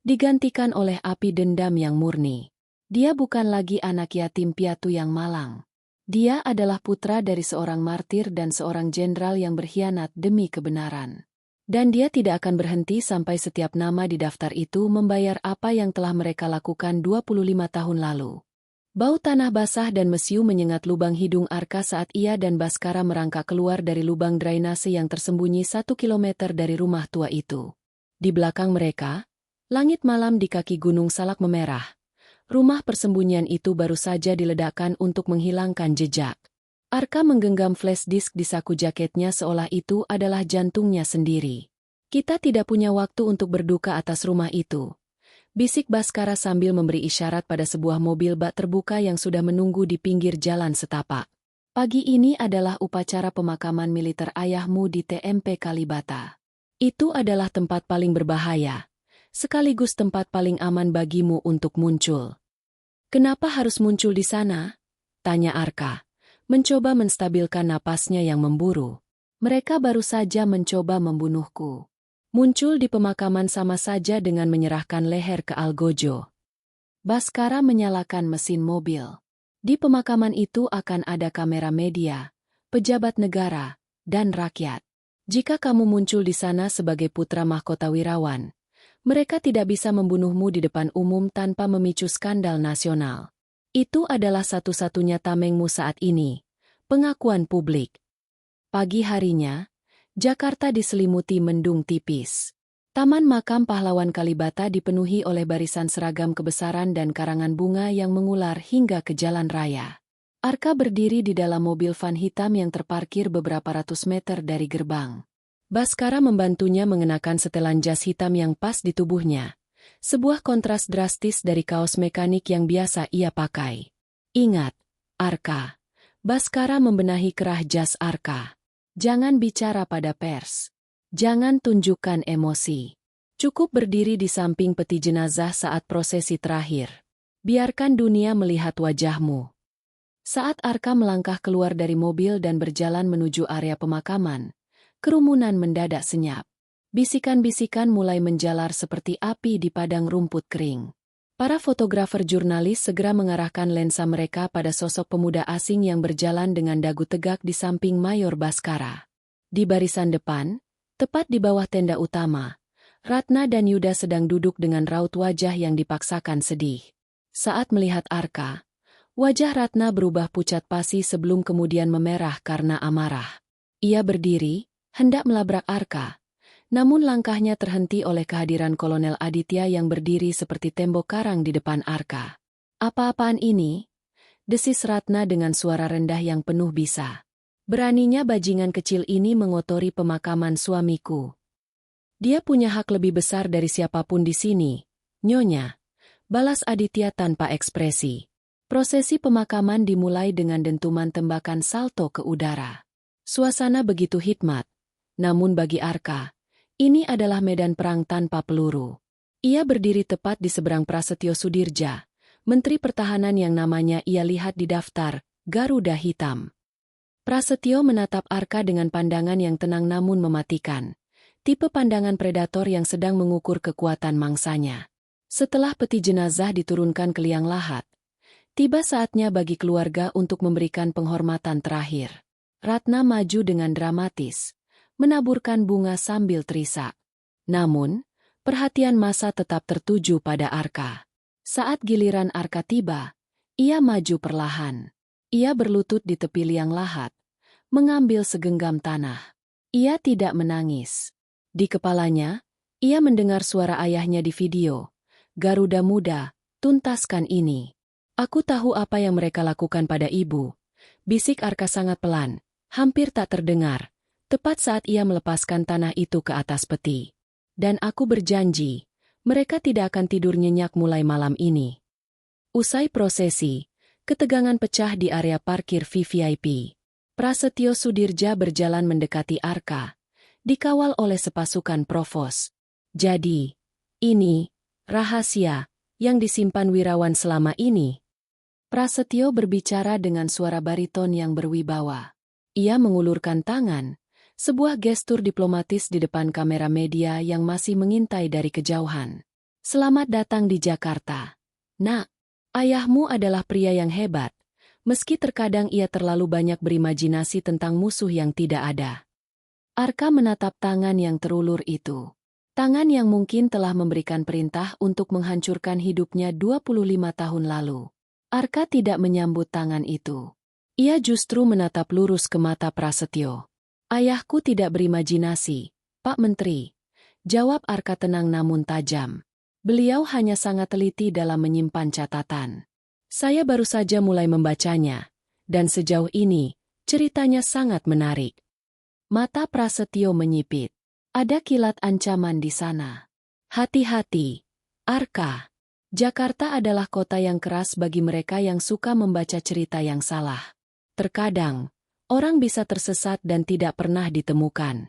digantikan oleh api dendam yang murni. Dia bukan lagi anak yatim piatu yang malang. Dia adalah putra dari seorang martir dan seorang jenderal yang berkhianat demi kebenaran. Dan dia tidak akan berhenti sampai setiap nama di daftar itu membayar apa yang telah mereka lakukan 25 tahun lalu. Bau tanah basah dan mesiu menyengat lubang hidung Arka saat ia dan Baskara merangkak keluar dari lubang drainase yang tersembunyi 1 kilometer dari rumah tua itu. Di belakang mereka, langit malam di kaki Gunung Salak memerah. Rumah persembunyian itu baru saja diledakkan untuk menghilangkan jejak. Arka menggenggam flash disk di saku jaketnya seolah itu adalah jantungnya sendiri. "Kita tidak punya waktu untuk berduka atas rumah itu," bisik Baskara sambil memberi isyarat pada sebuah mobil bak terbuka yang sudah menunggu di pinggir jalan setapak. "Pagi ini adalah upacara pemakaman militer ayahmu di TMP Kalibata. Itu adalah tempat paling berbahaya, sekaligus tempat paling aman bagimu untuk muncul." "Kenapa harus muncul di sana?" tanya Arka, mencoba menstabilkan napasnya yang memburu. "Mereka baru saja mencoba membunuhku. Muncul di pemakaman sama saja dengan menyerahkan leher ke Algojo." Baskara menyalakan mesin mobil. Di pemakaman itu akan ada kamera media, pejabat negara, dan rakyat. Jika kamu muncul di sana sebagai putra mahkota wirawan, mereka tidak bisa membunuhmu di depan umum tanpa memicu skandal nasional. Itu adalah satu-satunya tamengmu saat ini. Pengakuan publik. Pagi harinya, Jakarta diselimuti mendung tipis. Taman Makam Pahlawan Kalibata dipenuhi oleh barisan seragam kebesaran dan karangan bunga yang mengular hingga ke jalan raya. Arka berdiri di dalam mobil van hitam yang terparkir beberapa ratus meter dari gerbang. Baskara membantunya mengenakan setelan jas hitam yang pas di tubuhnya. Sebuah kontras drastis dari kaos mekanik yang biasa ia pakai. Ingat, Arka. Baskara membenahi kerah jas Arka. Jangan bicara pada pers. Jangan tunjukkan emosi. Cukup berdiri di samping peti jenazah saat prosesi terakhir. Biarkan dunia melihat wajahmu. Saat Arka melangkah keluar dari mobil dan berjalan menuju area pemakaman, kerumunan mendadak senyap. Bisikan-bisikan mulai menjalar seperti api di padang rumput kering. Para fotografer jurnalis segera mengarahkan lensa mereka pada sosok pemuda asing yang berjalan dengan dagu tegak di samping Mayor Baskara. Di barisan depan, tepat di bawah tenda utama, Ratna dan Yuda sedang duduk dengan raut wajah yang dipaksakan sedih. Saat melihat Arka, wajah Ratna berubah pucat pasi sebelum kemudian memerah karena amarah. Ia berdiri, hendak melabrak Arka, namun langkahnya terhenti oleh kehadiran Kolonel Aditya yang berdiri seperti tembok karang di depan Arka. "Apa-apaan ini?" desis Ratna dengan suara rendah yang penuh bisa. "Beraninya bajingan kecil ini mengotori pemakaman suamiku. Dia punya hak lebih besar dari siapapun di sini, Nyonya," balas Aditya tanpa ekspresi. Prosesi pemakaman dimulai dengan dentuman tembakan salto ke udara. Suasana begitu hikmat, namun bagi Arka, ini adalah medan perang tanpa peluru. Ia berdiri tepat di seberang Prasetyo Sudirja, Menteri Pertahanan yang namanya ia lihat di daftar Garuda Hitam. Prasetyo menatap Arka dengan pandangan yang tenang namun mematikan. Tipe pandangan predator yang sedang mengukur kekuatan mangsanya. Setelah peti jenazah diturunkan ke liang lahat, tiba saatnya bagi keluarga untuk memberikan penghormatan terakhir. Ratna maju dengan dramatis, menaburkan bunga sambil terisak. Namun, perhatian massa tetap tertuju pada Arka. Saat giliran Arka tiba, ia maju perlahan. Ia berlutut di tepi liang lahat, mengambil segenggam tanah. Ia tidak menangis. Di kepalanya, ia mendengar suara ayahnya di video. "Garuda muda, tuntaskan ini. Aku tahu apa yang mereka lakukan pada ibu." Bisik Arka sangat pelan, hampir tak terdengar, tepat saat ia melepaskan tanah itu ke atas peti. "Dan aku berjanji, mereka tidak akan tidur nyenyak mulai malam ini." Usai prosesi, ketegangan pecah di area parkir VVIP. Prasetyo Sudirja berjalan mendekati Arka, dikawal oleh sepasukan provos. "Jadi, ini rahasia yang disimpan Wirawan selama ini?" Prasetyo berbicara dengan suara bariton yang berwibawa. Ia mengulurkan tangan, sebuah gestur diplomatis di depan kamera media yang masih mengintai dari kejauhan. "Selamat datang di Jakarta. Nak, ayahmu adalah pria yang hebat, meski terkadang ia terlalu banyak berimajinasi tentang musuh yang tidak ada." Arka menatap tangan yang terulur itu. Tangan yang mungkin telah memberikan perintah untuk menghancurkan hidupnya 25 tahun lalu. Arka tidak menyambut tangan itu. Ia justru menatap lurus ke mata Prasetyo. "Ayahku tidak berimajinasi, Pak Menteri," jawab Arka tenang namun tajam. "Beliau hanya sangat teliti dalam menyimpan catatan. Saya baru saja mulai membacanya, dan sejauh ini, ceritanya sangat menarik." Mata Prasetyo menyipit. Ada kilat ancaman di sana. "Hati-hati, Arka. Jakarta adalah kota yang keras bagi mereka yang suka membaca cerita yang salah. Terkadang, orang bisa tersesat dan tidak pernah ditemukan.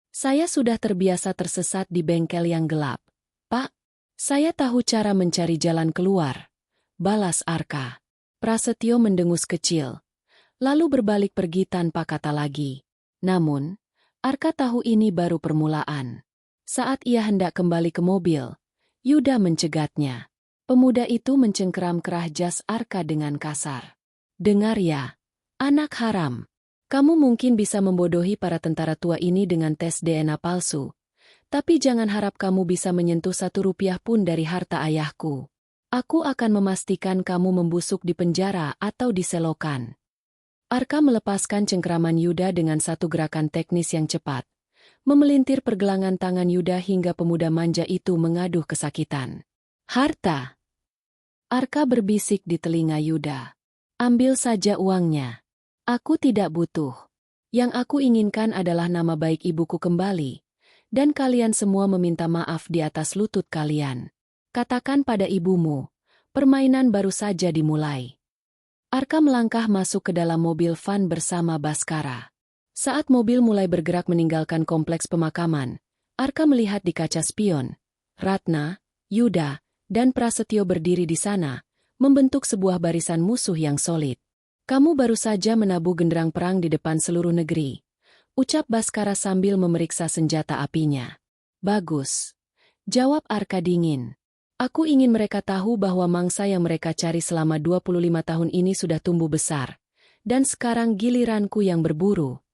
Saya sudah terbiasa tersesat di bengkel yang gelap. Pak, saya tahu cara mencari jalan keluar," balas Arka. Prasetyo mendengus kecil, lalu berbalik pergi tanpa kata lagi. Namun, Arka tahu ini baru permulaan. Saat ia hendak kembali ke mobil, Yuda mencegatnya. Pemuda itu mencengkeram kerah jas Arka dengan kasar. "Dengar ya, anak haram. Kamu mungkin bisa membodohi para tentara tua ini dengan tes DNA palsu. Tapi jangan harap kamu bisa menyentuh 1 rupiah pun dari harta ayahku. Aku akan memastikan kamu membusuk di penjara atau diselokan. Arka melepaskan cengkeraman Yuda dengan satu gerakan teknis yang cepat, memelintir pergelangan tangan Yuda hingga pemuda manja itu mengaduh kesakitan. Harta! Arka berbisik di telinga Yuda. Ambil saja uangnya. Aku tidak butuh. Yang aku inginkan adalah nama baik ibuku kembali, dan kalian semua meminta maaf di atas lutut kalian. Katakan pada ibumu, permainan baru saja dimulai. Arka melangkah masuk ke dalam mobil van bersama Baskara. Saat mobil mulai bergerak meninggalkan kompleks pemakaman, Arka melihat di kaca spion. Ratna, Yuda, dan Prasetyo berdiri di sana, membentuk sebuah barisan musuh yang solid. Kamu baru saja menabuh genderang perang di depan seluruh negeri, ucap Baskara sambil memeriksa senjata apinya. Bagus, jawab Arka dingin. Aku ingin mereka tahu bahwa mangsa yang mereka cari selama 25 tahun ini sudah tumbuh besar, dan sekarang giliranku yang berburu.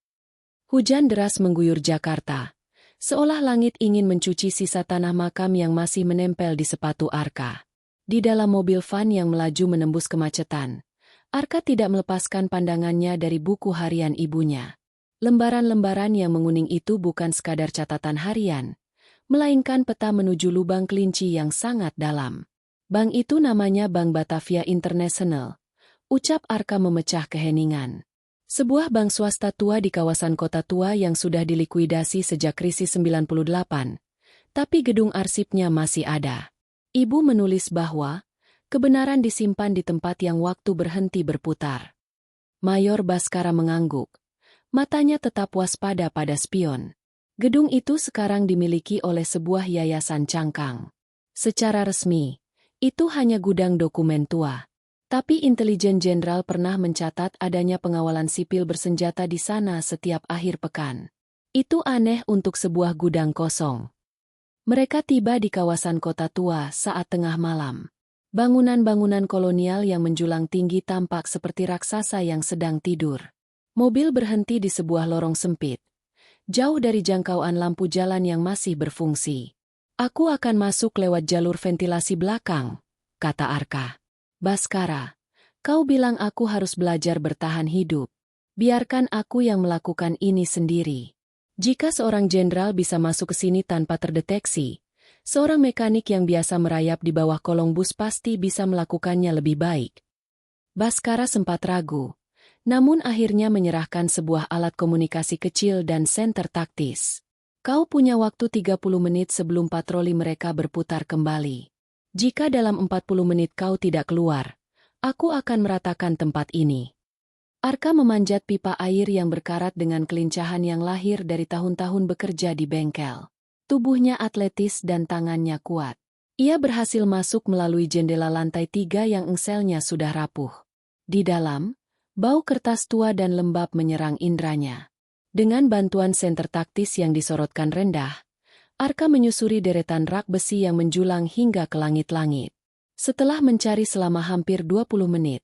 Hujan deras mengguyur Jakarta, seolah langit ingin mencuci sisa tanah makam yang masih menempel di sepatu Arka. Di dalam mobil van yang melaju menembus kemacetan, Arka tidak melepaskan pandangannya dari buku harian ibunya. Lembaran-lembaran yang menguning itu bukan sekadar catatan harian, melainkan peta menuju lubang kelinci yang sangat dalam. Bank itu namanya Bank Batavia International, ucap Arka memecah keheningan. Sebuah bank swasta tua di kawasan kota tua yang sudah dilikuidasi sejak krisis 98, tapi gedung arsipnya masih ada. Ibu menulis bahwa kebenaran disimpan di tempat yang waktu berhenti berputar. Mayor Baskara mengangguk. Matanya tetap waspada pada spion. Gedung itu sekarang dimiliki oleh sebuah yayasan cangkang. Secara resmi, itu hanya gudang dokumen tua. Tapi intelijen jenderal pernah mencatat adanya pengawalan sipil bersenjata di sana setiap akhir pekan. Itu aneh untuk sebuah gudang kosong. Mereka tiba di kawasan kota tua saat tengah malam. Bangunan-bangunan kolonial yang menjulang tinggi tampak seperti raksasa yang sedang tidur. Mobil berhenti di sebuah lorong sempit, jauh dari jangkauan lampu jalan yang masih berfungsi. Aku akan masuk lewat jalur ventilasi belakang, kata Arka. Baskara, kau bilang aku harus belajar bertahan hidup. Biarkan aku yang melakukan ini sendiri. Jika seorang jenderal bisa masuk ke sini tanpa terdeteksi, seorang mekanik yang biasa merayap di bawah kolong bus pasti bisa melakukannya lebih baik. Baskara sempat ragu, namun akhirnya menyerahkan sebuah alat komunikasi kecil dan senter taktis. Kau punya waktu 30 menit sebelum patroli mereka berputar kembali. Jika dalam 40 menit kau tidak keluar, aku akan meratakan tempat ini. Arka memanjat pipa air yang berkarat dengan kelincahan yang lahir dari tahun-tahun bekerja di bengkel. Tubuhnya atletis dan tangannya kuat. Ia berhasil masuk melalui jendela lantai 3 yang engselnya sudah rapuh. Di dalam, bau kertas tua dan lembab menyerang indranya. Dengan bantuan senter taktis yang disorotkan rendah, Arka menyusuri deretan rak besi yang menjulang hingga ke langit-langit. Setelah mencari selama hampir 20 menit,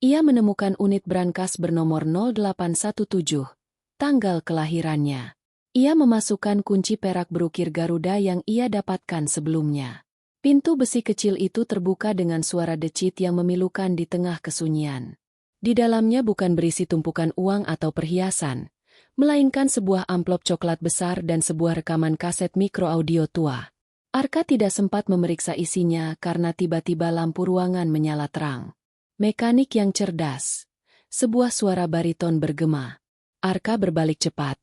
ia menemukan unit brankas bernomor 0817, tanggal kelahirannya. Ia memasukkan kunci perak berukir Garuda yang ia dapatkan sebelumnya. Pintu besi kecil itu terbuka dengan suara decit yang memilukan di tengah kesunyian. Di dalamnya bukan berisi tumpukan uang atau perhiasan, melainkan sebuah amplop coklat besar dan sebuah rekaman kaset mikro audio tua. Arka tidak sempat memeriksa isinya karena tiba-tiba lampu ruangan menyala terang. Mekanik yang cerdas. Sebuah suara bariton bergema. Arka berbalik cepat.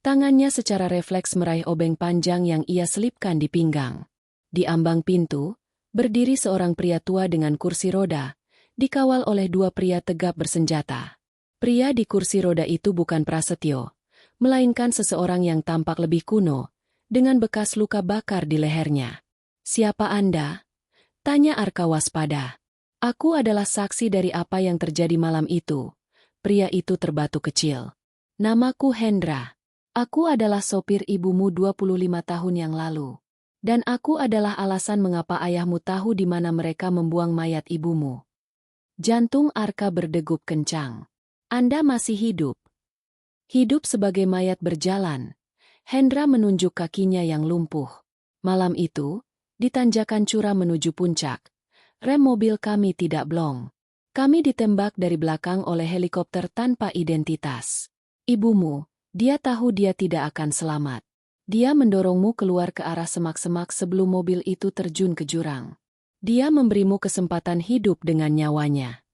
Tangannya secara refleks meraih obeng panjang yang ia selipkan di pinggang. Di ambang pintu, berdiri seorang pria tua dengan kursi roda, dikawal oleh dua pria tegap bersenjata. Pria di kursi roda itu bukan Prasetyo, melainkan seseorang yang tampak lebih kuno, dengan bekas luka bakar di lehernya. "Siapa Anda?" tanya Arka waspada. "Aku adalah saksi dari apa yang terjadi malam itu." Pria itu terbatu kecil. "Namaku Hendra. Aku adalah sopir ibumu 25 tahun yang lalu. Dan aku adalah alasan mengapa ayahmu tahu di mana mereka membuang mayat ibumu." Jantung Arka berdegup kencang. "Anda masih hidup?" "Hidup sebagai mayat berjalan." Hendra menunjuk kakinya yang lumpuh. Malam itu, di tanjakan curam menuju puncak, Rem mobil kami tidak blong. Kami ditembak dari belakang oleh helikopter tanpa identitas. Ibumu, dia tahu dia tidak akan selamat. Dia mendorongmu keluar ke arah semak-semak sebelum mobil itu terjun ke jurang. Dia memberimu kesempatan hidup dengan nyawanya.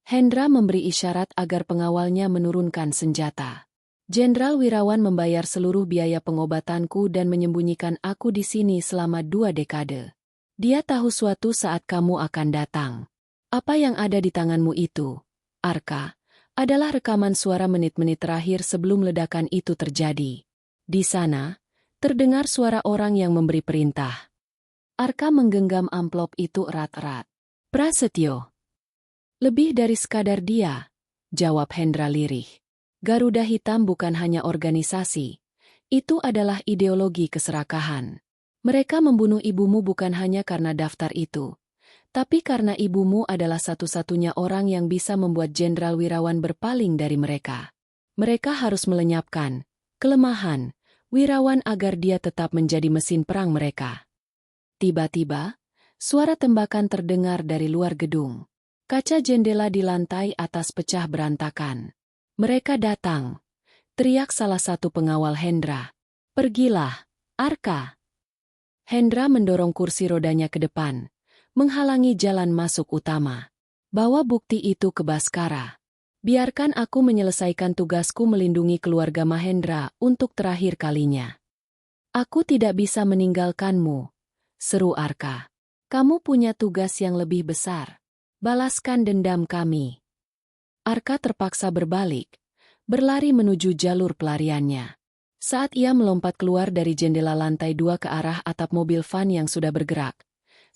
Hendra memberi isyarat agar pengawalnya menurunkan senjata. Jenderal Wirawan membayar seluruh biaya pengobatanku dan menyembunyikan aku di sini selama 2 dekade. Dia tahu suatu saat kamu akan datang. Apa yang ada di tanganmu itu, Arka, adalah rekaman suara menit-menit terakhir sebelum ledakan itu terjadi. Di sana, terdengar suara orang yang memberi perintah. Arka menggenggam amplop itu erat-erat. Prasetyo. Lebih dari sekadar dia, jawab Hendra lirih. Garuda Hitam bukan hanya organisasi, itu adalah ideologi keserakahan. Mereka membunuh ibumu bukan hanya karena daftar itu, tapi karena ibumu adalah satu-satunya orang yang bisa membuat Jenderal Wirawan berpaling dari mereka. Mereka harus melenyapkan kelemahan Wirawan agar dia tetap menjadi mesin perang mereka. Tiba-tiba, suara tembakan terdengar dari luar gedung. Kaca jendela di lantai atas pecah berantakan. Mereka datang, teriak salah satu pengawal Hendra. Pergilah, Arka. Hendra mendorong kursi rodanya ke depan, menghalangi jalan masuk utama. Bawa bukti itu ke Baskara. Biarkan aku menyelesaikan tugasku melindungi keluarga Mahendra untuk terakhir kalinya. Aku tidak bisa meninggalkanmu, seru Arka. Kamu punya tugas yang lebih besar. Balaskan dendam kami. Arka terpaksa berbalik, berlari menuju jalur pelariannya. Saat ia melompat keluar dari jendela lantai 2 ke arah atap mobil van yang sudah bergerak,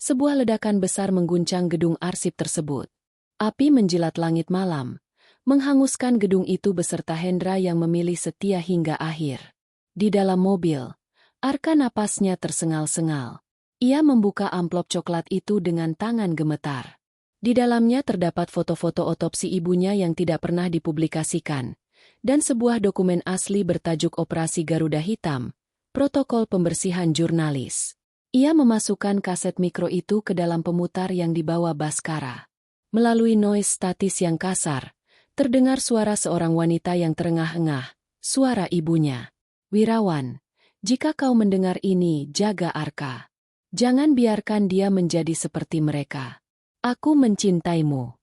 sebuah ledakan besar mengguncang gedung arsip tersebut. Api menjilat langit malam, menghanguskan gedung itu beserta Hendra yang memilih setia hingga akhir. Di dalam mobil, Arka napasnya tersengal-sengal. Ia membuka amplop coklat itu dengan tangan gemetar. Di dalamnya terdapat foto-foto otopsi ibunya yang tidak pernah dipublikasikan, dan sebuah dokumen asli bertajuk Operasi Garuda Hitam, Protokol Pembersihan Jurnalis. Ia memasukkan kaset mikro itu ke dalam pemutar yang dibawa Baskara. Melalui noise statis yang kasar, terdengar suara seorang wanita yang terengah-engah, suara ibunya. Wirawan, jika kau mendengar ini, jaga Arka. Jangan biarkan dia menjadi seperti mereka. Aku mencintaimu.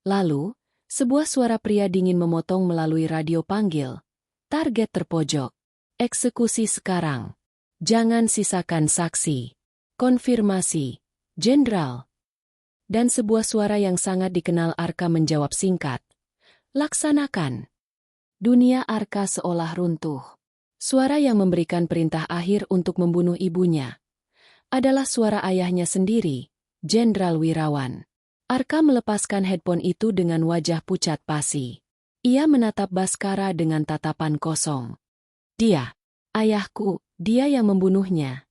Lalu, sebuah suara pria dingin memotong melalui radio panggil. Target terpojok. Eksekusi sekarang. Jangan sisakan saksi. Konfirmasi. Jenderal. Dan sebuah suara yang sangat dikenal Arka menjawab singkat. Laksanakan. Dunia Arka seolah runtuh. Suara yang memberikan perintah akhir untuk membunuh ibunya adalah suara ayahnya sendiri, Jenderal Wirawan. Arka melepaskan headphone itu dengan wajah pucat pasi. Ia menatap Baskara dengan tatapan kosong. Dia, ayahku, dia yang membunuhnya.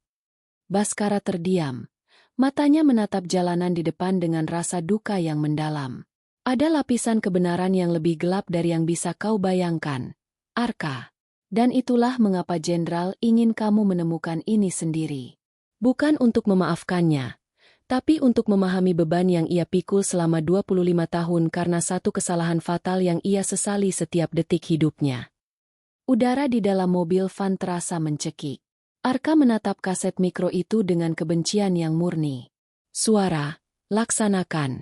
Baskara terdiam. Matanya menatap jalanan di depan dengan rasa duka yang mendalam. Ada lapisan kebenaran yang lebih gelap dari yang bisa kau bayangkan, Arka. Dan itulah mengapa Jenderal ingin kamu menemukan ini sendiri. Bukan untuk memaafkannya, tapi untuk memahami beban yang ia pikul selama 25 tahun karena satu kesalahan fatal yang ia sesali setiap detik hidupnya. Udara di dalam mobil van terasa mencekik. Arka menatap kaset mikro itu dengan kebencian yang murni. Suara, laksanakan,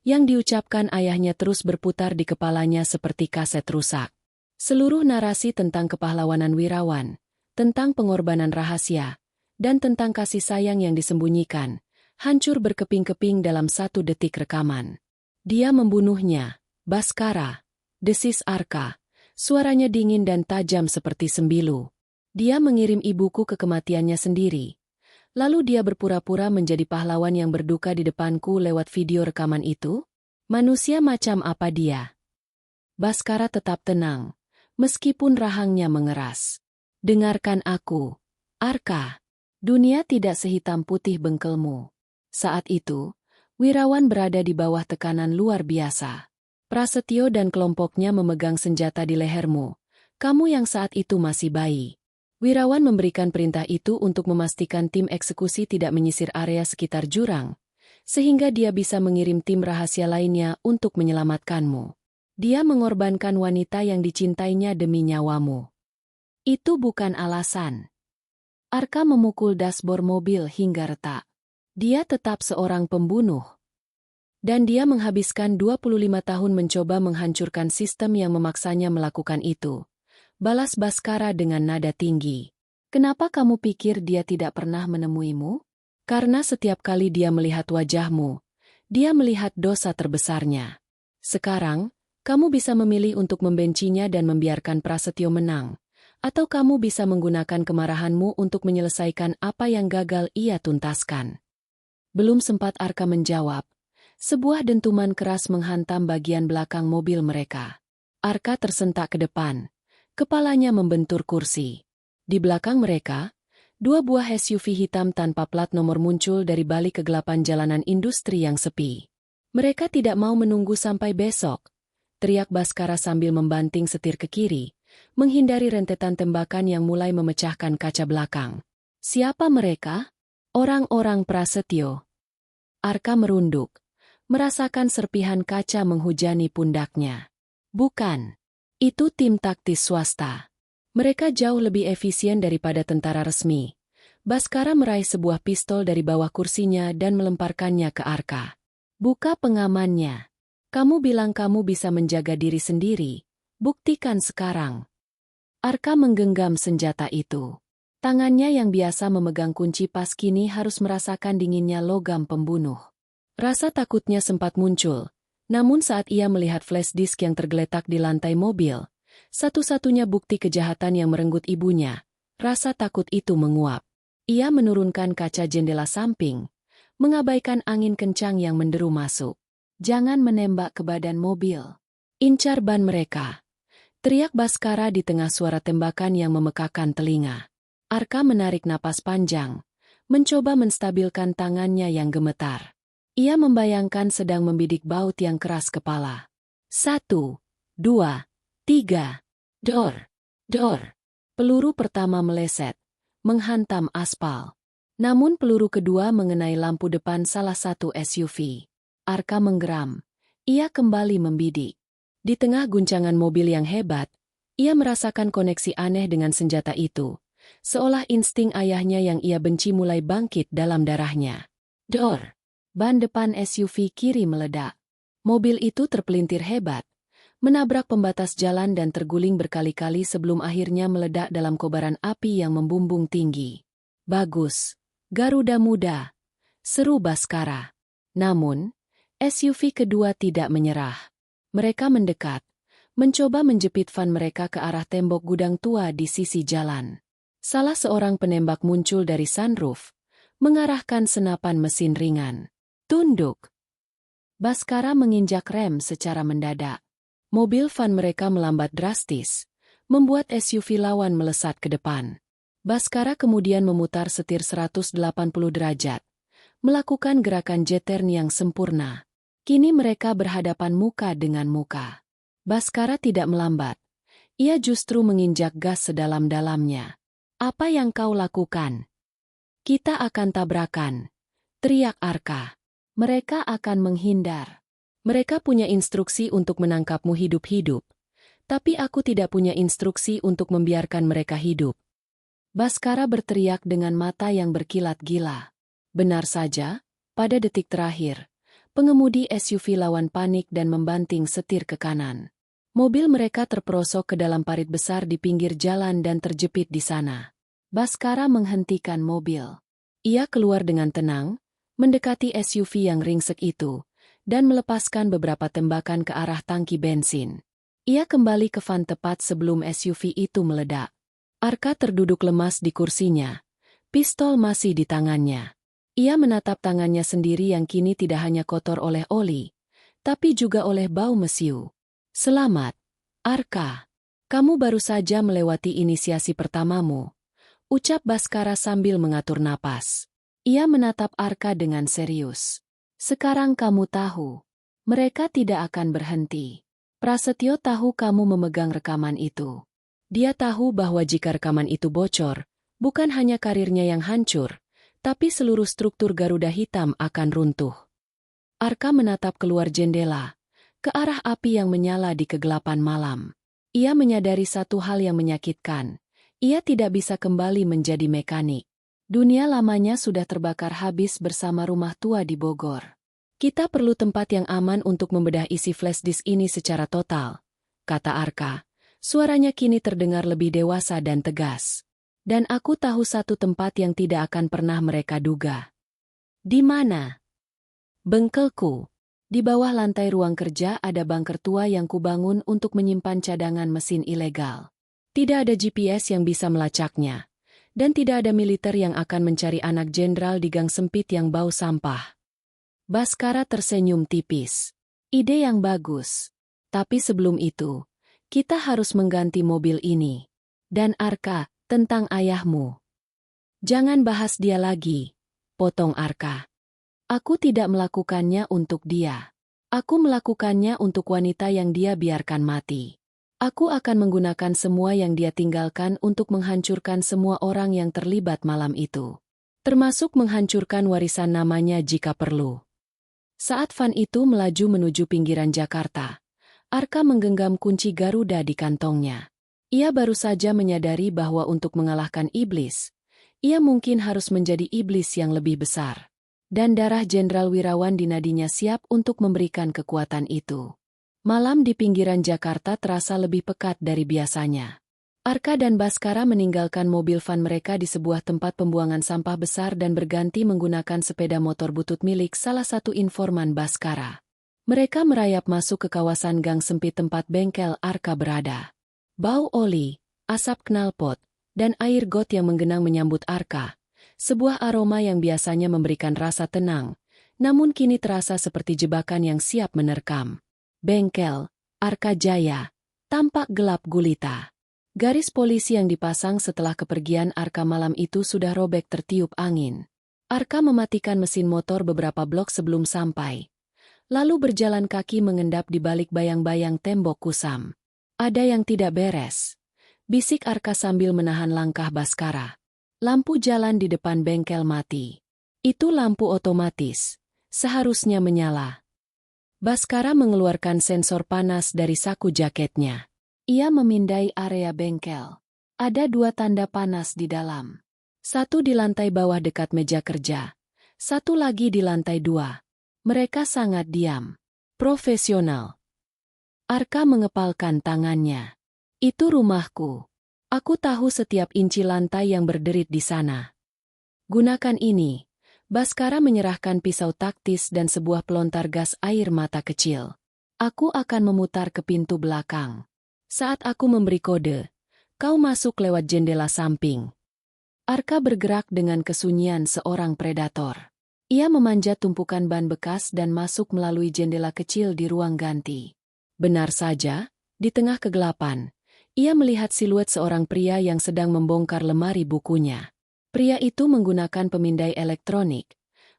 yang diucapkan ayahnya terus berputar di kepalanya seperti kaset rusak. Seluruh narasi tentang kepahlawanan Wirawan, tentang pengorbanan rahasia, dan tentang kasih sayang yang disembunyikan, hancur berkeping-keping dalam 1 detik rekaman. Dia membunuhnya, Baskara, desis Arka, suaranya dingin dan tajam seperti sembilu. Dia mengirim ibuku ke kematiannya sendiri. Lalu dia berpura-pura menjadi pahlawan yang berduka di depanku lewat video rekaman itu? Manusia macam apa dia? Baskara tetap tenang, meskipun rahangnya mengeras. Dengarkan aku, Arka. Dunia tidak sehitam putih bengkelmu. Saat itu, Wirawan berada di bawah tekanan luar biasa. Prasetyo dan kelompoknya memegang senjata di lehermu. Kamu yang saat itu masih bayi. Wirawan memberikan perintah itu untuk memastikan tim eksekusi tidak menyisir area sekitar jurang, sehingga dia bisa mengirim tim rahasia lainnya untuk menyelamatkanmu. Dia mengorbankan wanita yang dicintainya demi nyawamu. Itu bukan alasan. Arka memukul dashboard mobil hingga retak. Dia tetap seorang pembunuh. Dan dia menghabiskan 25 tahun mencoba menghancurkan sistem yang memaksanya melakukan itu. Balas Bhaskara dengan nada tinggi. Kenapa kamu pikir dia tidak pernah menemuimu? Karena setiap kali dia melihat wajahmu, dia melihat dosa terbesarnya. Sekarang, kamu bisa memilih untuk membencinya dan membiarkan Prasetyo menang. Atau kamu bisa menggunakan kemarahanmu untuk menyelesaikan apa yang gagal ia tuntaskan. Belum sempat Arka menjawab, sebuah dentuman keras menghantam bagian belakang mobil mereka. Arka tersentak ke depan. Kepalanya membentur kursi. Di belakang mereka, 2 buah SUV hitam tanpa plat nomor muncul dari balik kegelapan jalanan industri yang sepi. Mereka tidak mau menunggu sampai besok, teriak Bhaskara sambil membanting setir ke kiri, menghindari rentetan tembakan yang mulai memecahkan kaca belakang. Siapa mereka? Orang-orang Prasetyo. Arka merunduk, merasakan serpihan kaca menghujani pundaknya. Bukan. Itu tim taktis swasta. Mereka jauh lebih efisien daripada tentara resmi. Bhaskara meraih sebuah pistol dari bawah kursinya dan melemparkannya ke Arka. Buka pengamannya. Kamu bilang kamu bisa menjaga diri sendiri. Buktikan sekarang. Arka menggenggam senjata itu. Tangannya yang biasa memegang kunci pas kini harus merasakan dinginnya logam pembunuh. Rasa takutnya sempat muncul. Namun saat ia melihat flash disk yang tergeletak di lantai mobil, satu-satunya bukti kejahatan yang merenggut ibunya, rasa takut itu menguap. Ia menurunkan kaca jendela samping, mengabaikan angin kencang yang menderu masuk. Jangan menembak ke badan mobil. Incar ban mereka. Teriak Bhaskara di tengah suara tembakan yang memekakan telinga. Arka menarik napas panjang, mencoba menstabilkan tangannya yang gemetar. Ia membayangkan sedang membidik baut yang keras kepala. 1, 2, 3. Dor! Dor! Peluru pertama meleset, menghantam aspal. Namun peluru kedua mengenai lampu depan salah satu SUV. Arka menggeram. Ia kembali membidik. Di tengah guncangan mobil yang hebat, ia merasakan koneksi aneh dengan senjata itu. Seolah insting ayahnya yang ia benci mulai bangkit dalam darahnya. Dor! Ban depan SUV kiri meledak. Mobil itu terpelintir hebat, menabrak pembatas jalan dan terguling berkali-kali sebelum akhirnya meledak dalam kobaran api yang membumbung tinggi. Bagus, Garuda muda, seru Bhaskara. Namun, SUV kedua tidak menyerah. Mereka mendekat, mencoba menjepit van mereka ke arah tembok gudang tua di sisi jalan. Salah seorang penembak muncul dari sunroof, mengarahkan senapan mesin ringan. Tunduk. Bhaskara menginjak rem secara mendadak. Mobil van mereka melambat drastis, membuat SUV lawan melesat ke depan. Bhaskara kemudian memutar setir 180 derajat, melakukan gerakan J-turn yang sempurna. Kini mereka berhadapan muka dengan muka. Bhaskara tidak melambat. Ia justru menginjak gas sedalam-dalamnya. Apa yang kau lakukan? Kita akan tabrakan, teriak Arka. Mereka akan menghindar. Mereka punya instruksi untuk menangkapmu hidup-hidup. Tapi aku tidak punya instruksi untuk membiarkan mereka hidup. Bhaskara berteriak dengan mata yang berkilat gila. Benar saja, pada detik terakhir, pengemudi SUV lawan panik dan membanting setir ke kanan. Mobil mereka terperosok ke dalam parit besar di pinggir jalan dan terjepit di sana. Bhaskara menghentikan mobil. Ia keluar dengan tenang, mendekati SUV yang ringsek itu, dan melepaskan beberapa tembakan ke arah tangki bensin. Ia kembali ke van tepat sebelum SUV itu meledak. Arka terduduk lemas di kursinya. Pistol masih di tangannya. Ia menatap tangannya sendiri yang kini tidak hanya kotor oleh oli, tapi juga oleh bau mesiu. Selamat, Arka. Kamu baru saja melewati inisiasi pertamamu, ucap Bhaskara sambil mengatur napas. Ia menatap Arka dengan serius. Sekarang kamu tahu, mereka tidak akan berhenti. Prasetyo tahu kamu memegang rekaman itu. Dia tahu bahwa jika rekaman itu bocor, bukan hanya karirnya yang hancur, tapi seluruh struktur Garuda Hitam akan runtuh. Arka menatap keluar jendela, ke arah api yang menyala di kegelapan malam. Ia menyadari satu hal yang menyakitkan. Ia tidak bisa kembali menjadi mekanik. Dunia lamanya sudah terbakar habis bersama rumah tua di Bogor. Kita perlu tempat yang aman untuk membedah isi flash disk ini secara total, kata Arka. Suaranya kini terdengar lebih dewasa dan tegas. Dan aku tahu satu tempat yang tidak akan pernah mereka duga. Di mana? Bengkelku. Di bawah lantai ruang kerja ada bunker tua yang kubangun untuk menyimpan cadangan mesin ilegal. Tidak ada GPS yang bisa melacaknya. Dan tidak ada militer yang akan mencari anak jenderal di gang sempit yang bau sampah. Baskara tersenyum tipis. Ide yang bagus. Tapi sebelum itu, kita harus mengganti mobil ini. Dan Arka, tentang ayahmu. Jangan bahas dia lagi, potong Arka. Aku tidak melakukannya untuk dia. Aku melakukannya untuk wanita yang dia biarkan mati. Aku akan menggunakan semua yang dia tinggalkan untuk menghancurkan semua orang yang terlibat malam itu. Termasuk menghancurkan warisan namanya jika perlu. Saat van itu melaju menuju pinggiran Jakarta, Arka menggenggam kunci Garuda di kantongnya. Ia baru saja menyadari bahwa untuk mengalahkan iblis, ia mungkin harus menjadi iblis yang lebih besar. Dan darah Jenderal Wirawan di nadinya siap untuk memberikan kekuatan itu. Malam di pinggiran Jakarta terasa lebih pekat dari biasanya. Arka dan Baskara meninggalkan mobil van mereka di sebuah tempat pembuangan sampah besar dan berganti menggunakan sepeda motor butut milik salah satu informan Baskara. Mereka merayap masuk ke kawasan gang sempit tempat bengkel Arka berada. Bau oli, asap knalpot, dan air got yang menggenang menyambut Arka. Sebuah aroma yang biasanya memberikan rasa tenang, namun kini terasa seperti jebakan yang siap menerkam. Bengkel Arka Jaya tampak gelap gulita. Garis polisi yang dipasang setelah kepergian Arka malam itu sudah robek tertiup angin. Arka mematikan mesin motor beberapa blok sebelum sampai. Lalu berjalan kaki mengendap di balik bayang-bayang tembok kusam. Ada yang tidak beres, bisik Arka sambil menahan langkah Baskara. Lampu jalan di depan bengkel mati. Itu lampu otomatis, seharusnya menyala. Baskara mengeluarkan sensor panas dari saku jaketnya. Ia memindai area bengkel. Ada 2 tanda panas di dalam. Satu di lantai bawah dekat meja kerja. Satu lagi di lantai 2. Mereka sangat diam. Profesional. Arka mengepalkan tangannya. Itu rumahku. Aku tahu setiap inci lantai yang berderit di sana. Gunakan ini. Baskara menyerahkan pisau taktis dan sebuah pelontar gas air mata kecil. Aku akan memutar ke pintu belakang. Saat aku memberi kode, kau masuk lewat jendela samping. Arka bergerak dengan kesunyian seorang predator. Ia memanjat tumpukan ban bekas dan masuk melalui jendela kecil di ruang ganti. Benar saja, di tengah kegelapan, ia melihat siluet seorang pria yang sedang membongkar lemari bukunya. Pria itu menggunakan pemindai elektronik,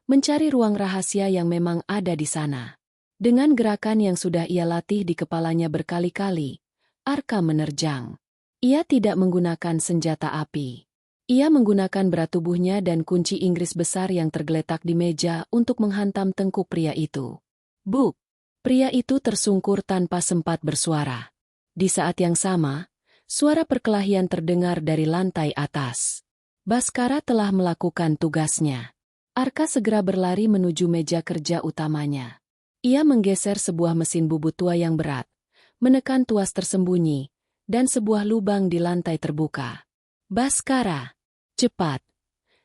mencari ruang rahasia yang memang ada di sana. Dengan gerakan yang sudah ia latih di kepalanya berkali-kali, Arka menerjang. Ia tidak menggunakan senjata api. Ia menggunakan berat tubuhnya dan kunci Inggris besar yang tergeletak di meja untuk menghantam tengkuk pria itu. Buk! Pria itu tersungkur tanpa sempat bersuara. Di saat yang sama, suara perkelahian terdengar dari lantai atas. Baskara telah melakukan tugasnya. Arka segera berlari menuju meja kerja utamanya. Ia menggeser sebuah mesin bubut tua yang berat, menekan tuas tersembunyi, dan sebuah lubang di lantai terbuka. Baskara! Cepat!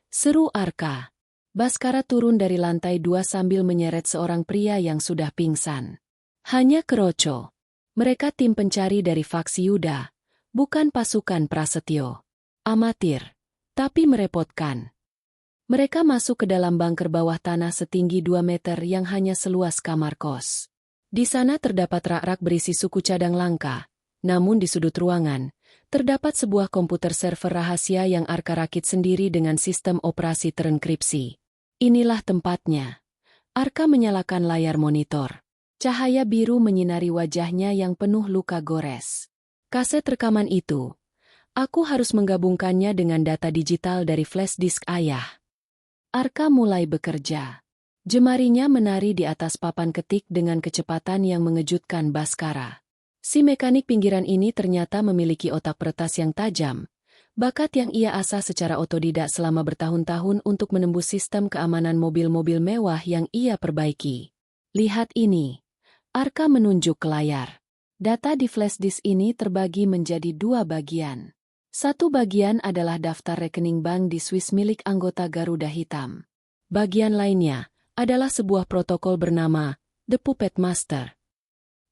Seru Arka. Baskara turun dari lantai 2 sambil menyeret seorang pria yang sudah pingsan. Hanya Keroco. Mereka tim pencari dari faksi Yuda, bukan pasukan Prasetyo. Amatir, tapi merepotkan. Mereka masuk ke dalam bunker bawah tanah setinggi 2 meter yang hanya seluas kamar kos. Di sana terdapat rak-rak berisi suku cadang langka, namun di sudut ruangan, terdapat sebuah komputer server rahasia yang Arka rakit sendiri dengan sistem operasi terenkripsi. Inilah tempatnya. Arka menyalakan layar monitor. Cahaya biru menyinari wajahnya yang penuh luka gores. Kaset rekaman itu. Aku harus menggabungkannya dengan data digital dari flash disk ayah. Arka mulai bekerja. Jemarinya menari di atas papan ketik dengan kecepatan yang mengejutkan Baskara. Si mekanik pinggiran ini ternyata memiliki otak peretas yang tajam, bakat yang ia asah secara otodidak selama bertahun-tahun untuk menembus sistem keamanan mobil-mobil mewah yang ia perbaiki. Lihat ini. Arka menunjuk ke layar. Data di flash disk ini terbagi menjadi dua bagian. Satu bagian adalah daftar rekening bank di Swiss milik anggota Garuda Hitam. Bagian lainnya adalah sebuah protokol bernama The Puppet Master.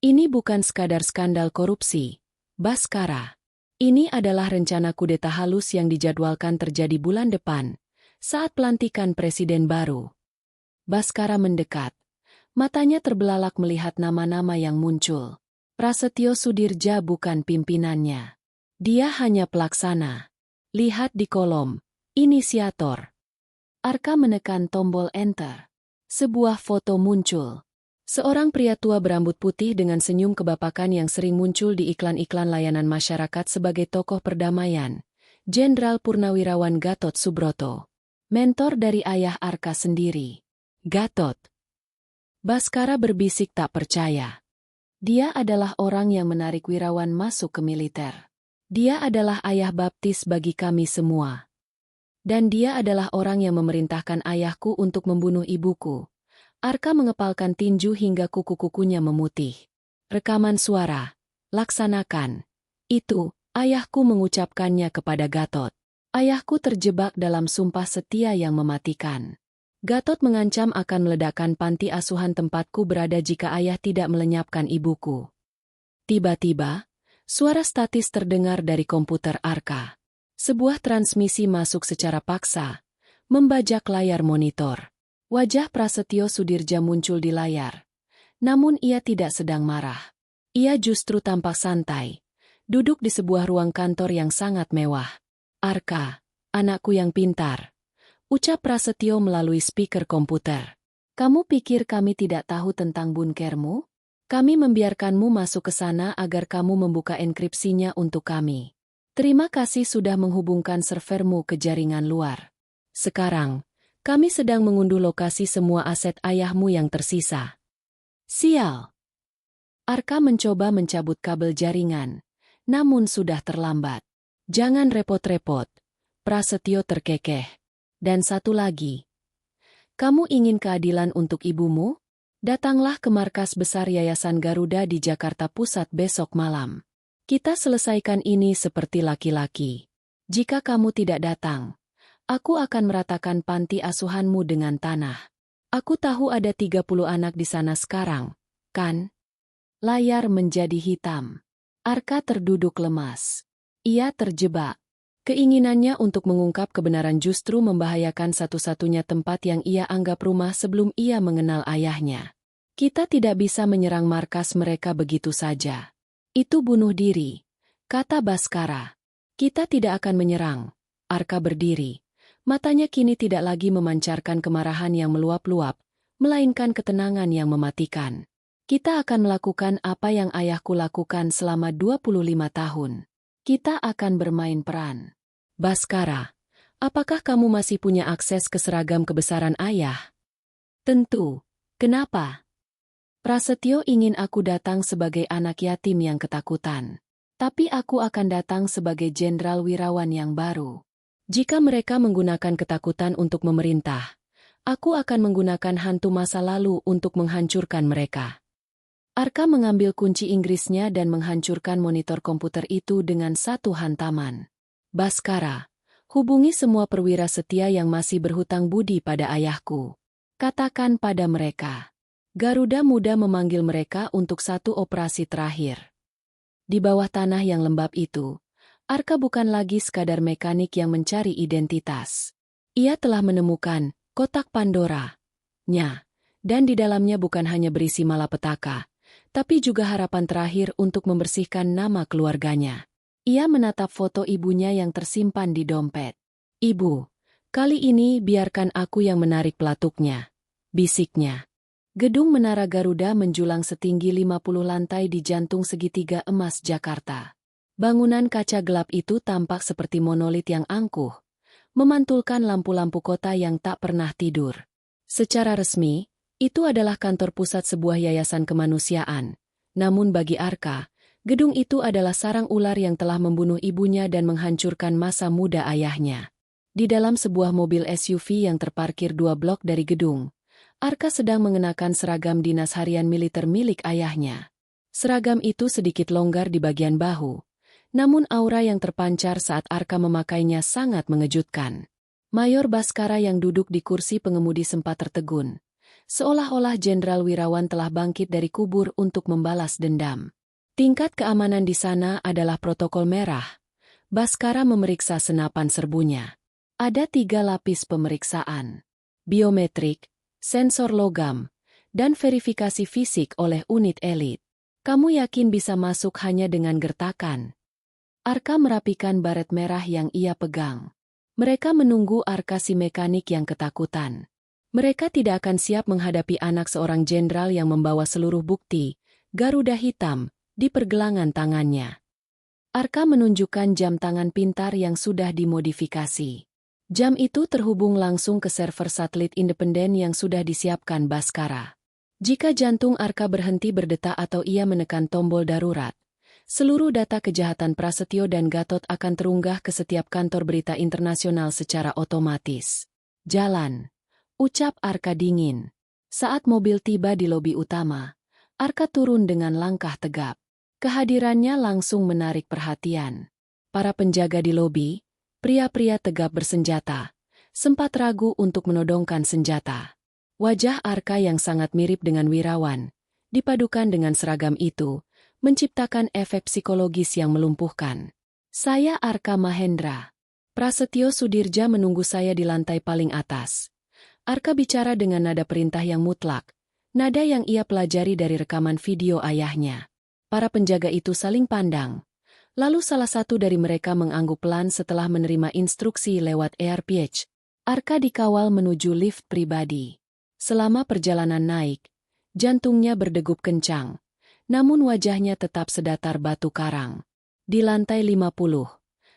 Ini bukan sekadar skandal korupsi, Baskara. Ini adalah rencana kudeta halus yang dijadwalkan terjadi bulan depan, saat pelantikan presiden baru. Baskara mendekat. Matanya terbelalak melihat nama-nama yang muncul. Prasetyo Sudirja bukan pimpinannya. Dia hanya pelaksana. Lihat di kolom, inisiator. Arka menekan tombol enter. Sebuah foto muncul. Seorang pria tua berambut putih dengan senyum kebapakan yang sering muncul di iklan-iklan layanan masyarakat sebagai tokoh perdamaian. Jenderal Purnawirawan Gatot Subroto. Mentor dari ayah Arka sendiri. Gatot. Baskara berbisik tak percaya. Dia adalah orang yang menarik Wirawan masuk ke militer. Dia adalah ayah baptis bagi kami semua. Dan dia adalah orang yang memerintahkan ayahku untuk membunuh ibuku. Arka mengepalkan tinju hingga kuku-kukunya memutih. Rekaman suara. Laksanakan. Itu, ayahku mengucapkannya kepada Gatot. Ayahku terjebak dalam sumpah setia yang mematikan. Gatot mengancam akan meledakkan panti asuhan tempatku berada jika ayah tidak melenyapkan ibuku. Tiba-tiba, suara statis terdengar dari komputer Arka. Sebuah transmisi masuk secara paksa, membajak layar monitor. Wajah Prasetyo Sudirja muncul di layar. Namun ia tidak sedang marah. Ia justru tampak santai, duduk di sebuah ruang kantor yang sangat mewah. Arka, anakku yang pintar. Ucap Prasetyo melalui speaker komputer. Kamu pikir kami tidak tahu tentang bunkermu? Kami membiarkanmu masuk ke sana agar kamu membuka enkripsinya untuk kami. Terima kasih sudah menghubungkan servermu ke jaringan luar. Sekarang, kami sedang mengunduh lokasi semua aset ayahmu yang tersisa. Sial! Arka mencoba mencabut kabel jaringan, namun sudah terlambat. Jangan repot-repot, Prasetyo terkekeh. Dan satu lagi. Kamu ingin keadilan untuk ibumu? Datanglah ke markas besar Yayasan Garuda di Jakarta Pusat besok malam. Kita selesaikan ini seperti laki-laki. Jika kamu tidak datang, aku akan meratakan panti asuhanmu dengan tanah. Aku tahu ada 30 anak di sana sekarang, kan? Layar menjadi hitam. Arka terduduk lemas. Ia terjebak. Keinginannya untuk mengungkap kebenaran justru membahayakan satu-satunya tempat yang ia anggap rumah sebelum ia mengenal ayahnya. Kita tidak bisa menyerang markas mereka begitu saja. Itu bunuh diri, kata Baskara. Kita tidak akan menyerang. Arka berdiri. Matanya kini tidak lagi memancarkan kemarahan yang meluap-luap, melainkan ketenangan yang mematikan. Kita akan melakukan apa yang ayahku lakukan selama 25 tahun. Kita akan bermain peran. Baskara, apakah kamu masih punya akses ke seragam kebesaran ayah? Tentu. Kenapa? Prasetyo ingin aku datang sebagai anak yatim yang ketakutan. Tapi aku akan datang sebagai jenderal wirawan yang baru. Jika mereka menggunakan ketakutan untuk memerintah, aku akan menggunakan hantu masa lalu untuk menghancurkan mereka. Arka mengambil kunci Inggrisnya dan menghancurkan monitor komputer itu dengan satu hantaman. Baskara, hubungi semua perwira setia yang masih berhutang budi pada ayahku. Katakan pada mereka. Garuda Muda memanggil mereka untuk satu operasi terakhir. Di bawah tanah yang lembab itu, Arka bukan lagi sekadar mekanik yang mencari identitas. Ia telah menemukan kotak Pandora-nya, dan di dalamnya bukan hanya berisi malapetaka, tapi juga harapan terakhir untuk membersihkan nama keluarganya. Ia menatap foto ibunya yang tersimpan di dompet. Ibu, kali ini biarkan aku yang menarik pelatuknya, bisiknya. Gedung Menara Garuda menjulang setinggi 50 lantai di jantung segitiga emas Jakarta. Bangunan kaca gelap itu tampak seperti monolit yang angkuh, memantulkan lampu-lampu kota yang tak pernah tidur. Secara resmi, itu adalah kantor pusat sebuah yayasan kemanusiaan. Namun bagi Arka, gedung itu adalah sarang ular yang telah membunuh ibunya dan menghancurkan masa muda ayahnya. Di dalam sebuah mobil SUV yang terparkir 2 blok dari gedung, Arka sedang mengenakan seragam dinas harian militer milik ayahnya. Seragam itu sedikit longgar di bagian bahu, namun aura yang terpancar saat Arka memakainya sangat mengejutkan. Mayor Baskara yang duduk di kursi pengemudi sempat tertegun, seolah-olah Jenderal Wirawan telah bangkit dari kubur untuk membalas dendam. Tingkat keamanan di sana adalah protokol merah. Baskara memeriksa senapan serbunya. Ada 3 lapis pemeriksaan: biometrik, sensor logam, dan verifikasi fisik oleh unit elit. Kamu yakin bisa masuk hanya dengan gertakan? Arka merapikan baret merah yang ia pegang. Mereka menunggu Arka si mekanik yang ketakutan. Mereka tidak akan siap menghadapi anak seorang jenderal yang membawa seluruh bukti, Garuda hitam, di pergelangan tangannya. Arka menunjukkan jam tangan pintar yang sudah dimodifikasi. Jam itu terhubung langsung ke server satelit independen yang sudah disiapkan Baskara. Jika jantung Arka berhenti berdetak atau ia menekan tombol darurat, seluruh data kejahatan Prasetyo dan Gatot akan terunggah ke setiap kantor berita internasional secara otomatis. Jalan, ucap Arka dingin. Saat mobil tiba di lobi utama, Arka turun dengan langkah tegap. Kehadirannya langsung menarik perhatian. Para penjaga di lobi, pria-pria tegap bersenjata, sempat ragu untuk menodongkan senjata. Wajah Arka yang sangat mirip dengan Wirawan, dipadukan dengan seragam itu, menciptakan efek psikologis yang melumpuhkan. Saya Arka Mahendra. Prasetyo Sudirja menunggu saya di lantai paling atas. Arka bicara dengan nada perintah yang mutlak, nada yang ia pelajari dari rekaman video ayahnya. Para penjaga itu saling pandang. Lalu salah satu dari mereka mengangguk pelan setelah menerima instruksi lewat AirPage. Arka dikawal menuju lift pribadi. Selama perjalanan naik, jantungnya berdegup kencang. Namun wajahnya tetap sedatar batu karang. Di lantai 50,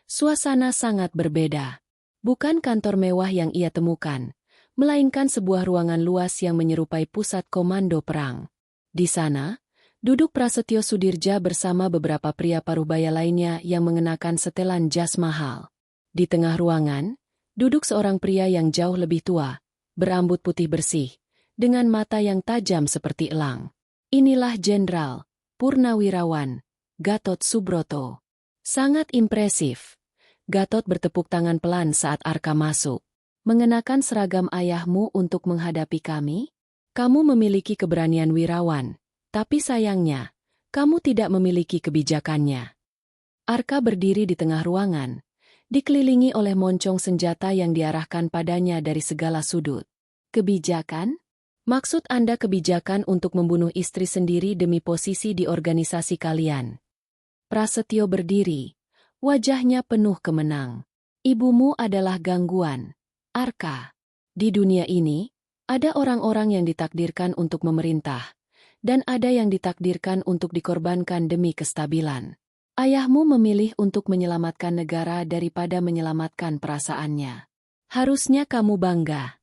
suasana sangat berbeda. Bukan kantor mewah yang ia temukan, melainkan sebuah ruangan luas yang menyerupai pusat komando perang. Di sana, duduk Prasetyo Sudirja bersama beberapa pria parubaya lainnya yang mengenakan setelan jas mahal. Di tengah ruangan, duduk seorang pria yang jauh lebih tua, berambut putih bersih, dengan mata yang tajam seperti elang. Inilah Jenderal Purnawirawan, Gatot Subroto. Sangat impresif. Gatot bertepuk tangan pelan saat Arka masuk. Mengenakan seragam ayahmu untuk menghadapi kami? Kamu memiliki keberanian Wirawan, tapi sayangnya, kamu tidak memiliki kebijakannya. Arka berdiri di tengah ruangan, dikelilingi oleh moncong senjata yang diarahkan padanya dari segala sudut. Kebijakan? Maksud Anda kebijakan untuk membunuh istri sendiri demi posisi di organisasi kalian? Prasetyo berdiri, wajahnya penuh kemenang. Ibumu adalah gangguan, Arka. Di dunia ini, ada orang-orang yang ditakdirkan untuk memerintah, dan ada yang ditakdirkan untuk dikorbankan demi kestabilan. Ayahmu memilih untuk menyelamatkan negara daripada menyelamatkan perasaannya. Harusnya kamu bangga.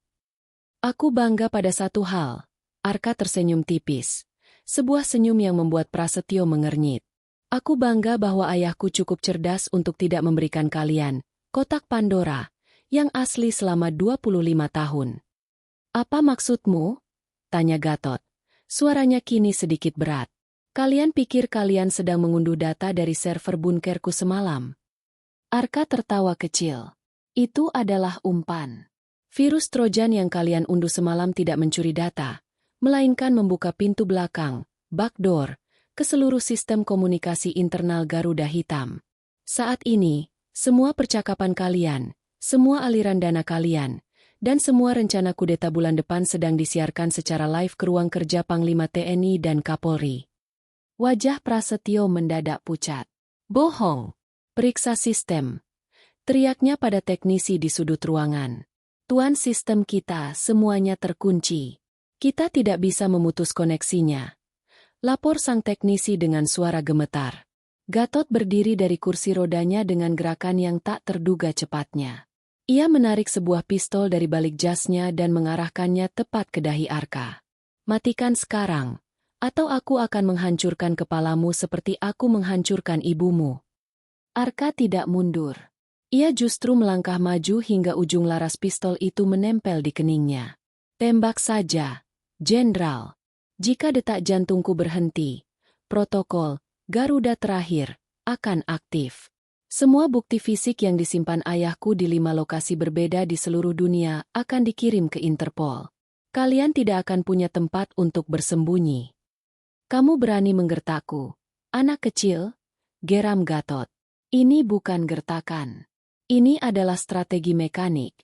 Aku bangga pada satu hal. Arka tersenyum tipis. Sebuah senyum yang membuat Prasetyo mengernyit. Aku bangga bahwa ayahku cukup cerdas untuk tidak memberikan kalian kotak Pandora yang asli selama 25 tahun. Apa maksudmu? Tanya Gatot. Suaranya kini sedikit berat. Kalian pikir kalian sedang mengunduh data dari server bunkerku semalam? Arka tertawa kecil. Itu adalah umpan. Virus Trojan yang kalian unduh semalam tidak mencuri data, melainkan membuka pintu belakang, backdoor, ke seluruh sistem komunikasi internal Garuda Hitam. Saat ini, semua percakapan kalian, semua aliran dana kalian, dan semua rencana kudeta bulan depan sedang disiarkan secara live ke ruang kerja Panglima TNI dan Kapolri. Wajah Prasetyo mendadak pucat. Bohong. Periksa sistem. Teriaknya pada teknisi di sudut ruangan. Tuan, sistem kita semuanya terkunci. Kita tidak bisa memutus koneksinya. Lapor sang teknisi dengan suara gemetar. Gatot berdiri dari kursi rodanya dengan gerakan yang tak terduga cepatnya. Ia menarik sebuah pistol dari balik jasnya dan mengarahkannya tepat ke dahi Arka. Matikan sekarang, atau aku akan menghancurkan kepalamu seperti aku menghancurkan ibumu. Arka tidak mundur. Ia justru melangkah maju hingga ujung laras pistol itu menempel di keningnya. Tembak saja, Jenderal. Jika detak jantungku berhenti, protokol Garuda terakhir akan aktif. Semua bukti fisik yang disimpan ayahku di 5 lokasi berbeda di seluruh dunia akan dikirim ke Interpol. Kalian tidak akan punya tempat untuk bersembunyi. Kamu berani menggertakku, anak kecil? Geram Gatot. Ini bukan gertakan. Ini adalah strategi mekanik.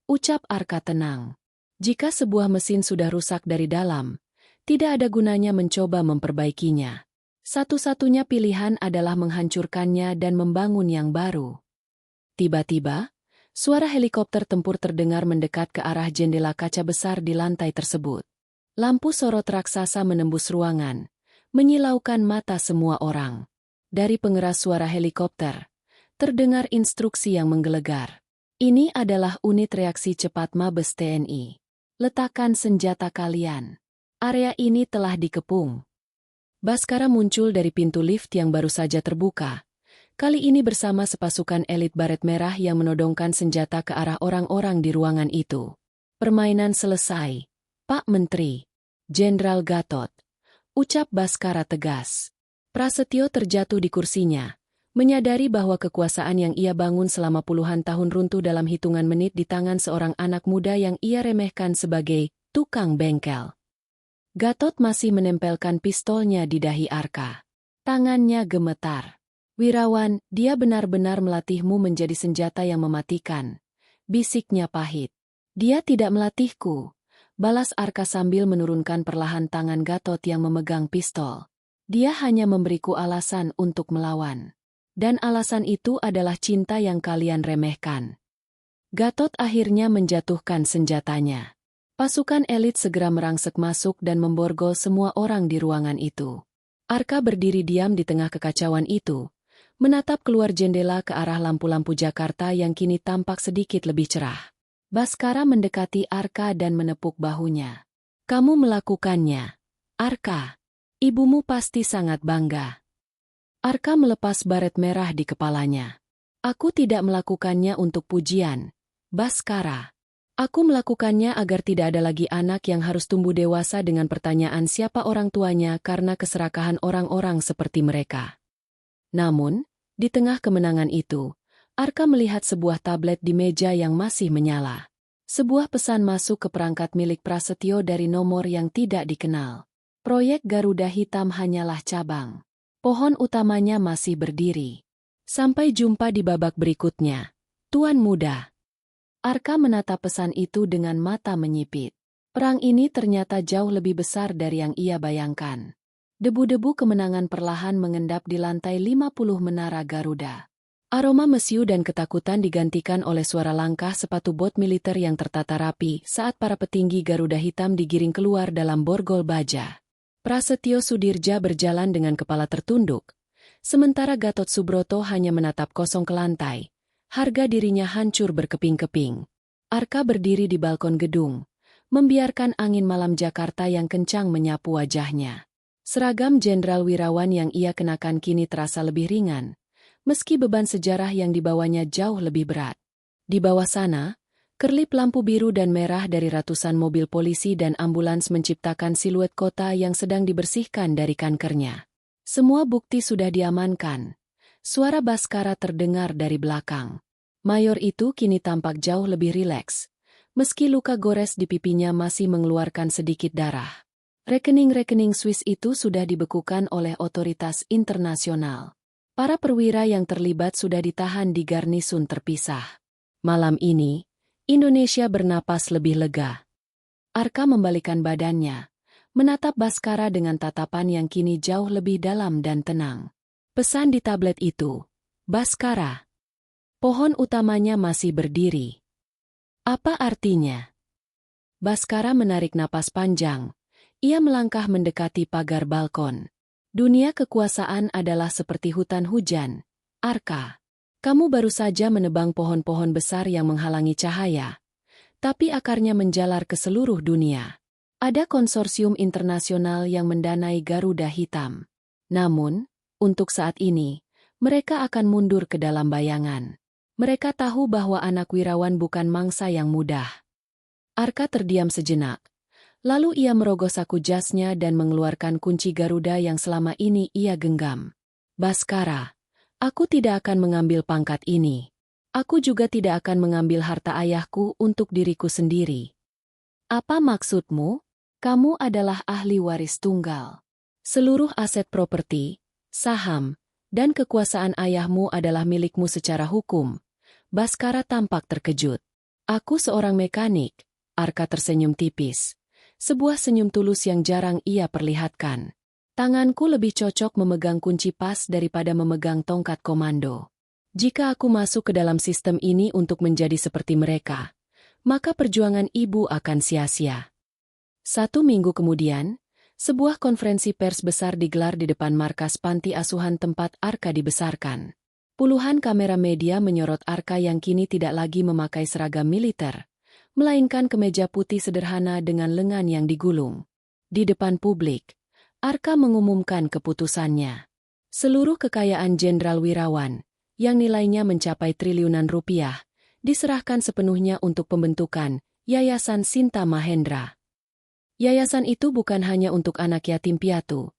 Ucap Arka tenang. Jika sebuah mesin sudah rusak dari dalam, tidak ada gunanya mencoba memperbaikinya. Satu-satunya pilihan adalah menghancurkannya dan membangun yang baru. Tiba-tiba, suara helikopter tempur terdengar mendekat ke arah jendela kaca besar di lantai tersebut. Lampu sorot raksasa menembus ruangan, menyilaukan mata semua orang. Dari pengeras suara helikopter, terdengar instruksi yang menggelegar. Ini adalah unit reaksi cepat Mabes TNI. Letakkan senjata kalian. Area ini telah dikepung. Bhaskara muncul dari pintu lift yang baru saja terbuka. Kali ini bersama sepasukan elit baret merah yang menodongkan senjata ke arah orang-orang di ruangan itu. Permainan selesai, Pak Menteri. Jenderal Gatot. Ucap Bhaskara tegas. Prasetyo terjatuh di kursinya, menyadari bahwa kekuasaan yang ia bangun selama puluhan tahun runtuh dalam hitungan menit di tangan seorang anak muda yang ia remehkan sebagai tukang bengkel. Gatot masih menempelkan pistolnya di dahi Arka. Tangannya gemetar. Wirawan, dia benar-benar melatihmu menjadi senjata yang mematikan. Bisiknya pahit. Dia tidak melatihku. Balas Arka sambil menurunkan perlahan tangan Gatot yang memegang pistol. Dia hanya memberiku alasan untuk melawan. Dan alasan itu adalah cinta yang kalian remehkan. Gatot akhirnya menjatuhkan senjatanya. Pasukan elit segera merangsek masuk dan memborgol semua orang di ruangan itu. Arka berdiri diam di tengah kekacauan itu, menatap keluar jendela ke arah lampu-lampu Jakarta yang kini tampak sedikit lebih cerah. Bhaskara mendekati Arka dan menepuk bahunya. Kamu melakukannya, Arka. Ibumu pasti sangat bangga. Arka melepas baret merah di kepalanya. Aku tidak melakukannya untuk pujian, Bhaskara. Aku melakukannya agar tidak ada lagi anak yang harus tumbuh dewasa dengan pertanyaan siapa orang tuanya karena keserakahan orang-orang seperti mereka. Namun, di tengah kemenangan itu, Arka melihat sebuah tablet di meja yang masih menyala. Sebuah pesan masuk ke perangkat milik Prasetyo dari nomor yang tidak dikenal. Proyek Garuda Hitam hanyalah cabang. Pohon utamanya masih berdiri. Sampai jumpa di babak berikutnya, Tuan Muda. Arka menatap pesan itu dengan mata menyipit. Perang ini ternyata jauh lebih besar dari yang ia bayangkan. Debu-debu kemenangan perlahan mengendap di lantai 50 menara Garuda. Aroma mesiu dan ketakutan digantikan oleh suara langkah sepatu bot militer yang tertata rapi saat para petinggi Garuda Hitam digiring keluar dalam borgol baja. Prasetyo Sudirja berjalan dengan kepala tertunduk, sementara Gatot Subroto hanya menatap kosong ke lantai. Harga dirinya hancur berkeping-keping. Arka berdiri di balkon gedung, membiarkan angin malam Jakarta yang kencang menyapu wajahnya. Seragam jenderal wirawan yang ia kenakan kini terasa lebih ringan, meski beban sejarah yang dibawanya jauh lebih berat. Di bawah sana, kerlip lampu biru dan merah dari ratusan mobil polisi dan ambulans menciptakan siluet kota yang sedang dibersihkan dari kankernya. Semua bukti sudah diamankan. Suara Bhaskara terdengar dari belakang. Mayor itu kini tampak jauh lebih rileks, meski luka gores di pipinya masih mengeluarkan sedikit darah. Rekening-rekening Swiss itu sudah dibekukan oleh otoritas internasional. Para perwira yang terlibat sudah ditahan di garnisun terpisah. Malam ini, Indonesia bernapas lebih lega. Arka membalikkan badannya, menatap Bhaskara dengan tatapan yang kini jauh lebih dalam dan tenang. Pesan di tablet itu, Bhaskara. Pohon utamanya masih berdiri. Apa artinya? Bhaskara menarik napas panjang. Ia melangkah mendekati pagar balkon. Dunia kekuasaan adalah seperti hutan hujan, Arka. Kamu baru saja menebang pohon-pohon besar yang menghalangi cahaya, tapi akarnya menjalar ke seluruh dunia. Ada konsorsium internasional yang mendanai Garuda Hitam. Namun, untuk saat ini, mereka akan mundur ke dalam bayangan. Mereka tahu bahwa anak wirawan bukan mangsa yang mudah. Arka terdiam sejenak. Lalu ia merogoh saku jasnya dan mengeluarkan kunci Garuda yang selama ini ia genggam. Baskara, aku tidak akan mengambil pangkat ini. Aku juga tidak akan mengambil harta ayahku untuk diriku sendiri. Apa maksudmu? Kamu adalah ahli waris tunggal. Seluruh aset properti, saham, dan kekuasaan ayahmu adalah milikmu secara hukum. Baskara tampak terkejut. Aku seorang mekanik, Arka tersenyum tipis. Sebuah senyum tulus yang jarang ia perlihatkan. Tanganku lebih cocok memegang kunci pas daripada memegang tongkat komando. Jika aku masuk ke dalam sistem ini untuk menjadi seperti mereka, maka perjuangan ibu akan sia-sia. 1 minggu kemudian, sebuah konferensi pers besar digelar di depan markas panti asuhan tempat Arka dibesarkan. Puluhan kamera media menyorot Arka yang kini tidak lagi memakai seragam militer, melainkan kemeja putih sederhana dengan lengan yang digulung. Di depan publik, Arka mengumumkan keputusannya. Seluruh kekayaan Jenderal Wirawan, yang nilainya mencapai triliunan rupiah, diserahkan sepenuhnya untuk pembentukan Yayasan Sinta Mahendra. Yayasan itu bukan hanya untuk anak yatim piatu,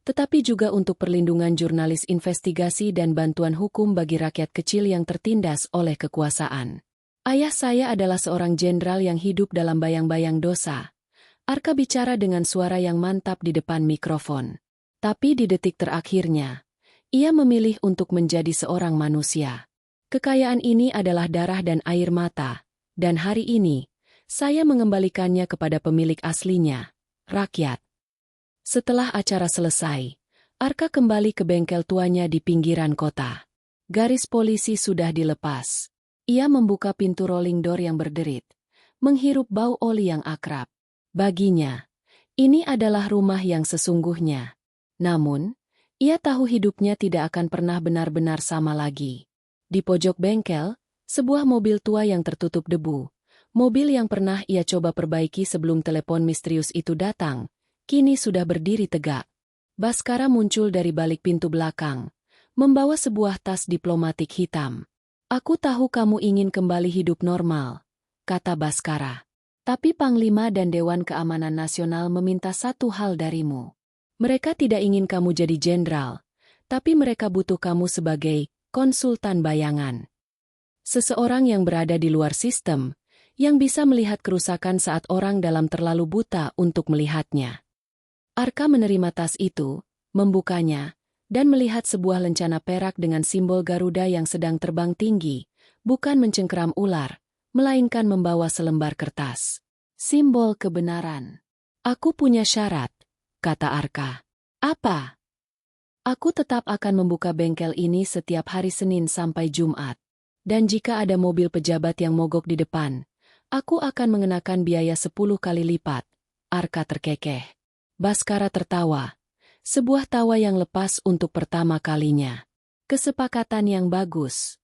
tetapi juga untuk perlindungan jurnalis investigasi dan bantuan hukum bagi rakyat kecil yang tertindas oleh kekuasaan. Ayah saya adalah seorang jenderal yang hidup dalam bayang-bayang dosa. Arka bicara dengan suara yang mantap di depan mikrofon. Tapi di detik terakhirnya, ia memilih untuk menjadi seorang manusia. Kekayaan ini adalah darah dan air mata, dan hari ini, saya mengembalikannya kepada pemilik aslinya, rakyat. Setelah acara selesai, Arka kembali ke bengkel tuanya di pinggiran kota. Garis polisi sudah dilepas. Ia membuka pintu rolling door yang berderit, menghirup bau oli yang akrab. Baginya, ini adalah rumah yang sesungguhnya. Namun, ia tahu hidupnya tidak akan pernah benar-benar sama lagi. Di pojok bengkel, sebuah mobil tua yang tertutup debu, mobil yang pernah ia coba perbaiki sebelum telepon misterius itu datang, kini sudah berdiri tegak. Baskara muncul dari balik pintu belakang, membawa sebuah tas diplomatik hitam. Aku tahu kamu ingin kembali hidup normal, kata Baskara. Tapi Panglima dan Dewan Keamanan Nasional meminta satu hal darimu. Mereka tidak ingin kamu jadi jenderal, tapi mereka butuh kamu sebagai konsultan bayangan. Seseorang yang berada di luar sistem, yang bisa melihat kerusakan saat orang dalam terlalu buta untuk melihatnya. Arka menerima tas itu, membukanya, dan melihat sebuah lencana perak dengan simbol Garuda yang sedang terbang tinggi, bukan mencengkeram ular, melainkan membawa selembar kertas. Simbol kebenaran. Aku punya syarat, kata Arka. Apa? Aku tetap akan membuka bengkel ini setiap hari Senin sampai Jumat. Dan jika ada mobil pejabat yang mogok di depan, aku akan mengenakan biaya 10 kali lipat. Arka terkekeh. Baskara tertawa. Sebuah tawa yang lepas untuk pertama kalinya. Kesepakatan yang bagus.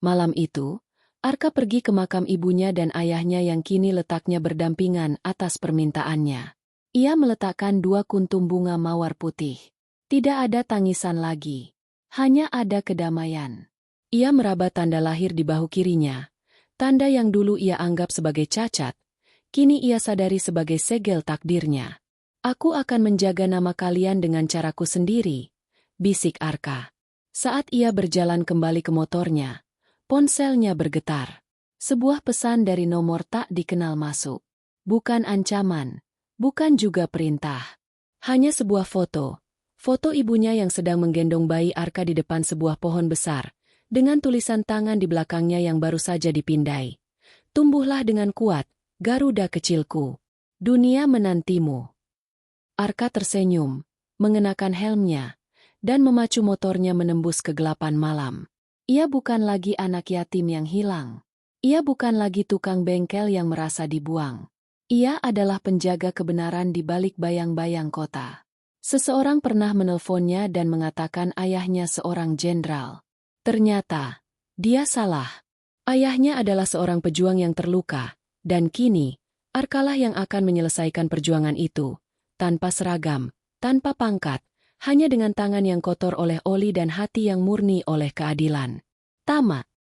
Malam itu, Arka pergi ke makam ibunya dan ayahnya yang kini letaknya berdampingan atas permintaannya. Ia meletakkan 2 kuntum bunga mawar putih. Tidak ada tangisan lagi. Hanya ada kedamaian. Ia meraba tanda lahir di bahu kirinya. Tanda yang dulu ia anggap sebagai cacat, kini ia sadari sebagai segel takdirnya. Aku akan menjaga nama kalian dengan caraku sendiri, bisik Arka. Saat ia berjalan kembali ke motornya, ponselnya bergetar. Sebuah pesan dari nomor tak dikenal masuk. Bukan ancaman, bukan juga perintah. Hanya sebuah foto. Foto ibunya yang sedang menggendong bayi Arka di depan sebuah pohon besar, dengan tulisan tangan di belakangnya yang baru saja dipindai. Tumbuhlah dengan kuat, Garuda kecilku. Dunia menantimu. Arka tersenyum, mengenakan helmnya, dan memacu motornya menembus kegelapan malam. Ia bukan lagi anak yatim yang hilang. Ia bukan lagi tukang bengkel yang merasa dibuang. Ia adalah penjaga kebenaran di balik bayang-bayang kota. Seseorang pernah menelponnya dan mengatakan ayahnya seorang jenderal. Ternyata, Dia salah. Ayahnya adalah seorang pejuang yang terluka, dan kini, Arkalah yang akan menyelesaikan perjuangan itu, tanpa seragam, tanpa pangkat, hanya dengan tangan yang kotor oleh oli dan hati yang murni oleh keadilan. Tamat.